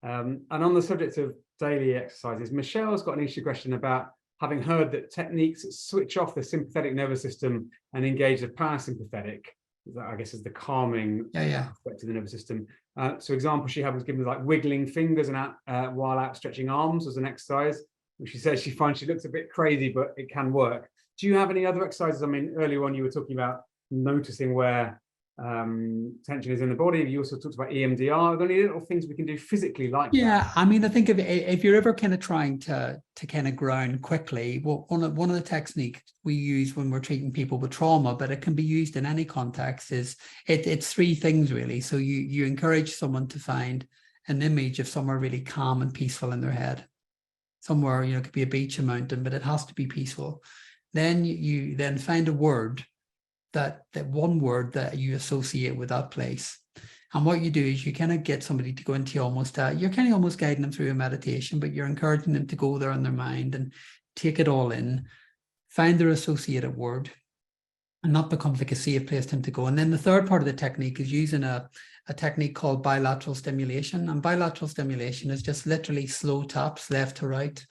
And on the subject of daily exercises, Michelle's got an interesting question about having heard that techniques that switch off the sympathetic nervous system and engage the parasympathetic, that I guess is the calming aspect of the nervous system. So example she had was given like wiggling fingers and while outstretching arms as an exercise, which she says she finds she looks a bit crazy, but it can work. Do you have any other exercises? I mean, earlier on you were talking about noticing where tension is in the body. You also talked about EMDR. Are there any little things we can do physically like that? I mean, I think if you're ever kind of trying to kind of ground quickly, well, one of the techniques we use when we're treating people with trauma, but it can be used in any context, is it's three things really. So you encourage someone to find an image of somewhere really calm and peaceful in their head. Somewhere, it could be a beach, a mountain, but it has to be peaceful. Then you then find a word, that one word that you associate with that place. And what you do is you kind of get somebody to go into you're kind of almost guiding them through a meditation, but you're encouraging them to go there in their mind and take it all in, find their associated word, and that becomes like a safe place for them to go. And then the third part of the technique is using a technique called bilateral stimulation. And bilateral stimulation is just literally slow taps left to right.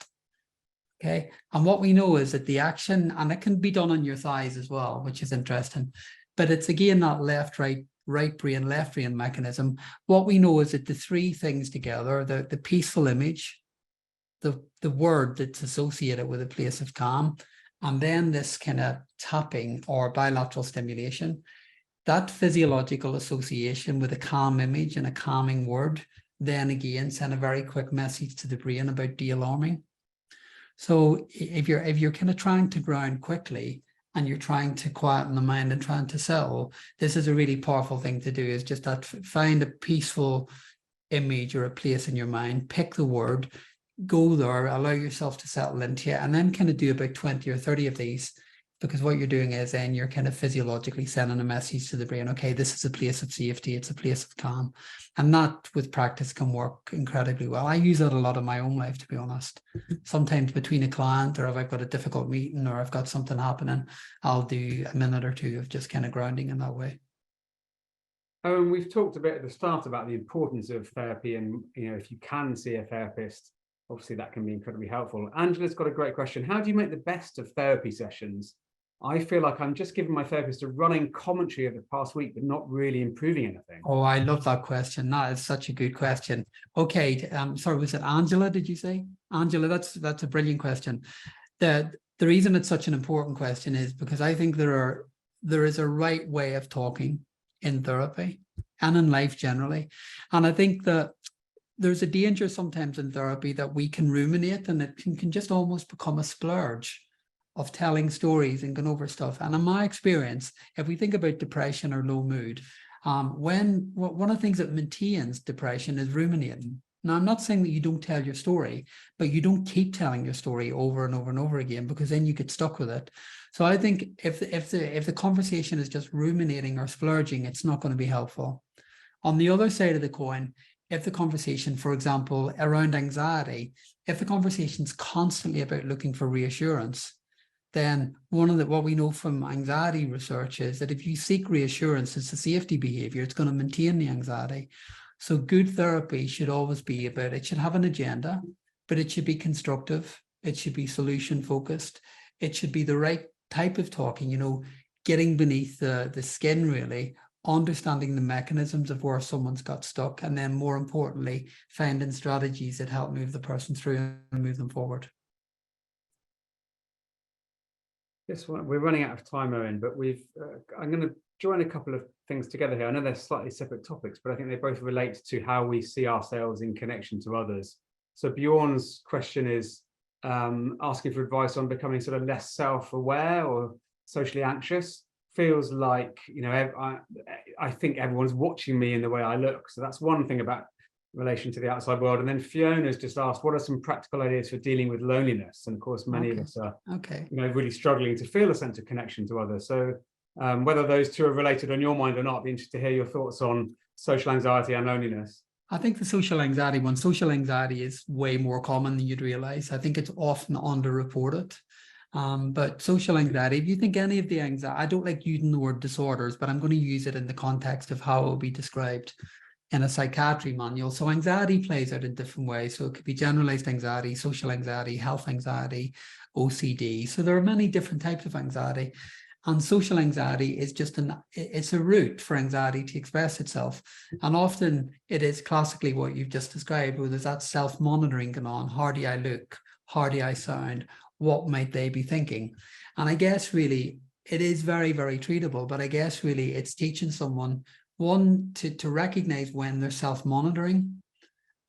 Okay. And what we know is that the action, and it can be done on your thighs as well, which is interesting, but it's again that left brain, left brain mechanism. What we know is that the three things together, the peaceful image, the word that's associated with a place of calm, and then this kind of tapping or bilateral stimulation, that physiological association with a calm image and a calming word, then again send a very quick message to the brain about de-alarming. So if you're kind of trying to ground quickly and you're trying to quieten the mind and trying to settle, this is a really powerful thing to do, is just that find a peaceful image or a place in your mind, pick the word, go there, allow yourself to settle into it, and then kind of do about 20 or 30 of these, because what you're doing is then you're kind of physiologically sending a message to the brain, okay, this is a place of safety, it's a place of calm. And that with practice can work incredibly well. I use that a lot in my own life, to be honest. Sometimes between a client, or if I've got a difficult meeting or I've got something happening, I'll do a minute or two of just kind of grounding in that way. Owen, we've talked a bit at the start about the importance of therapy, and if you can see a therapist, obviously that can be incredibly helpful. Angela's got a great question. How do you make the best of therapy sessions? I feel like I'm just giving my therapist a running commentary of the past week, but not really improving anything. Oh, I love that question. That is such a good question. Okay, sorry, was it Angela, did you say? Angela, that's a brilliant question. The reason it's such an important question is because I think there is a right way of talking in therapy and in life generally. And I think that there's a danger sometimes in therapy that we can ruminate, and it can just almost become a splurge of telling stories and going over stuff. And in my experience, if we think about depression or low mood, one of the things that maintains depression is ruminating. Now, I'm not saying that you don't tell your story, but you don't keep telling your story over and over and over again, because then you get stuck with it. So I think if the conversation is just ruminating or splurging, it's not going to be helpful. On the other side of the coin, if the conversation, for example, around anxiety, if the conversation is constantly about looking for reassurance, then what we know from anxiety research is that if you seek reassurance, it's a safety behavior, it's going to maintain the anxiety. So good therapy should always be about, it should have an agenda, but it should be constructive. It should be solution focused. It should be the right type of talking, getting beneath the skin really, understanding the mechanisms of where someone's got stuck, and then more importantly, finding strategies that help move the person through and move them forward. This one, we're running out of time, Owen, but I'm going to join a couple of things together here. I know they're slightly separate topics, but I think they both relate to how we see ourselves in connection to others. So Bjorn's question is asking for advice on becoming sort of less self-aware, or socially anxious. Feels like, you know, I think everyone's watching me in the way I look. So that's one thing about relation to the outside world. And then Fiona's just asked, what are some practical ideas for dealing with loneliness? And of course, many of us are, you know, really struggling to feel a sense of connection to others. So whether those two are related on your mind or not, I'd be interested to hear your thoughts on social anxiety and loneliness. I think the social anxiety is way more common than you'd realize. I think it's often underreported. But social anxiety, if you think any of the anxiety, I don't like using the word disorders, but I'm going to use it in the context of how it will be described in a psychiatry manual. So anxiety plays out in different ways. So it could be generalized anxiety, social anxiety, health anxiety, OCD. So there are many different types of anxiety. And social anxiety is just it's a route for anxiety to express itself. And often it is classically what you've just described, where there's that self-monitoring going on. How do I look? How do I sound? What might they be thinking? And I guess really it is very, very treatable, but I guess really it's teaching someone, one, to recognize when they're self-monitoring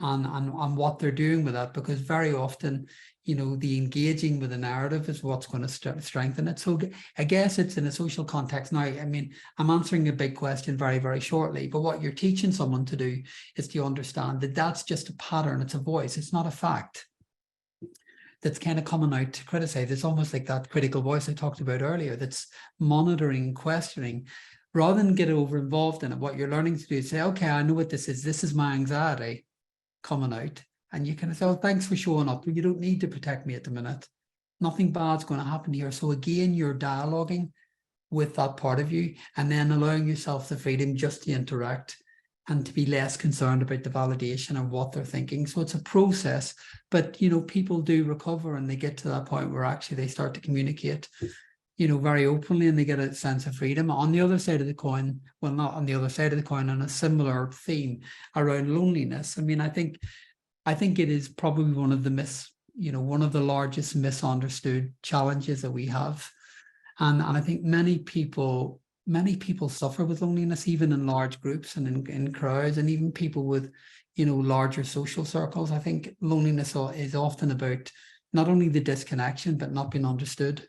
and what they're doing with that, because very often, you know, the engaging with the narrative is what's going to strengthen it. So I guess it's in a social context. Now, I mean, I'm answering a big question very, very shortly, but what you're teaching someone to do is to understand that that's just a pattern. It's a voice. It's not a fact that's kind of coming out to criticize. It's almost like that critical voice I talked about earlier that's monitoring, questioning. Rather than get over involved in it, what you're learning to do is say, okay, I know what this is. This is my anxiety coming out. And you can say, oh, thanks for showing up. You don't need to protect me at the minute. Nothing bad's going to happen here. So again, you're dialoguing with that part of you and then allowing yourself the freedom just to interact and to be less concerned about the validation of what they're thinking. So it's a process, but, you know, people do recover and they get to that point where actually they start to communicate, you know, very openly, and they get a sense of freedom. On the other side of the coin, well, not on the other side of the coin, on a similar theme around loneliness. I mean, I think it is probably one of the largest misunderstood challenges that we have. And I think many people suffer with loneliness, even in large groups and in crowds, and even people with, you know, larger social circles. I think loneliness is often about not only the disconnection, but not being understood.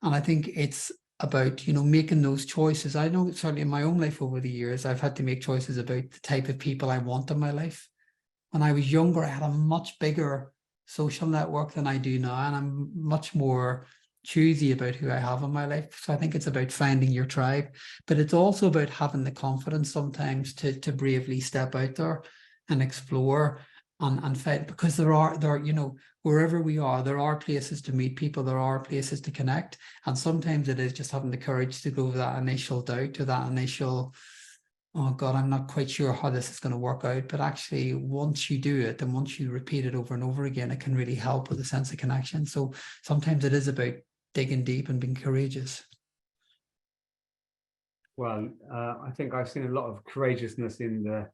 And I think it's about, you know, making those choices. I know certainly in my own life over the years, I've had to make choices about the type of people I want in my life. When I was younger, I had a much bigger social network than I do now, and I'm much more choosy about who I have in my life. So I think it's about finding your tribe, but it's also about having the confidence sometimes to bravely step out there and explore and fight, because there are, you know, wherever we are, there are places to meet people, there are places to connect. And sometimes it is just having the courage to go with that initial doubt or that initial, oh God, I'm not quite sure how this is going to work out. But actually, once you do it and once you repeat it over and over again, it can really help with a sense of connection. So sometimes it is about digging deep and being courageous. Well, I think I've seen a lot of courageousness in the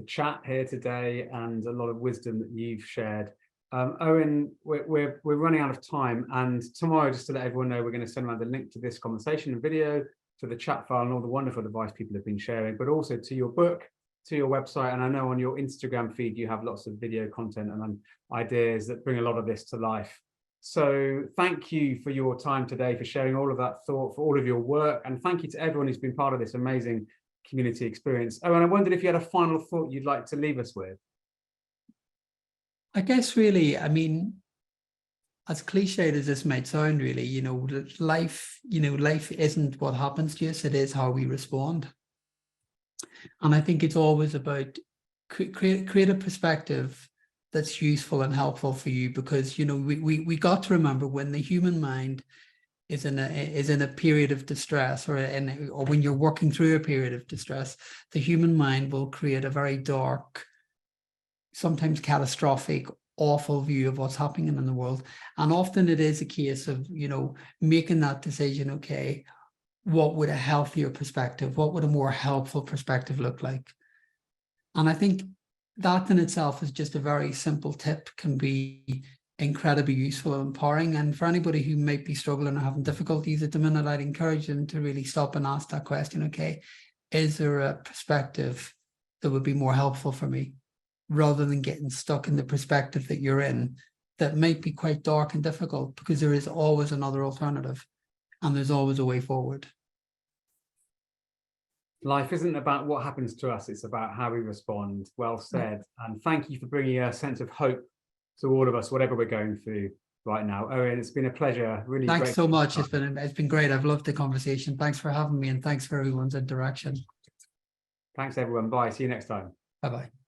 chat here today and a lot of wisdom that you've shared. Owen, we're running out of time, and tomorrow, just to let everyone know, we're going to send around the link to this conversation and video, to the chat file and all the wonderful advice people have been sharing, but also to your book, to your website. And I know on your Instagram feed, you have lots of video content and ideas that bring a lot of this to life. So thank you for your time today, for sharing all of that thought, for all of your work. And thank you to everyone who's been part of this amazing community experience. Oh, and I wondered if you had a final thought you'd like to leave us with. I guess really, I mean, as cliched as this might sound, really, you know, life isn't what happens to us, it is how we respond. And I think it's always about create a perspective that's useful and helpful for you, because, you know, we got to remember when the human mind is in a period of distress, or when you're working through a period of distress, the human mind will create a very dark, sometimes catastrophic, awful view of what's happening in the world. And often it is a case of, you know, making that decision, okay, what would a healthier perspective, what would a more helpful perspective look like? And I think that in itself is just a very simple tip, can be incredibly useful and empowering. And for anybody who might be struggling or having difficulties at the minute, I'd encourage them to really stop and ask that question, okay, is there a perspective that would be more helpful for me, rather than getting stuck in the perspective that you're in that might be quite dark and difficult, because there is always another alternative. and there's always a way forward. Life isn't about what happens to us, it's about how we respond. Well said. And thank you for bringing a sense of hope to all of us, whatever we're going through right now. Owen, it's been a pleasure. Really Thanks great. so much. It's been great. I've loved the conversation. Thanks for having me, and thanks for everyone's interaction. Thanks, everyone. Bye. See you next time. Bye-bye.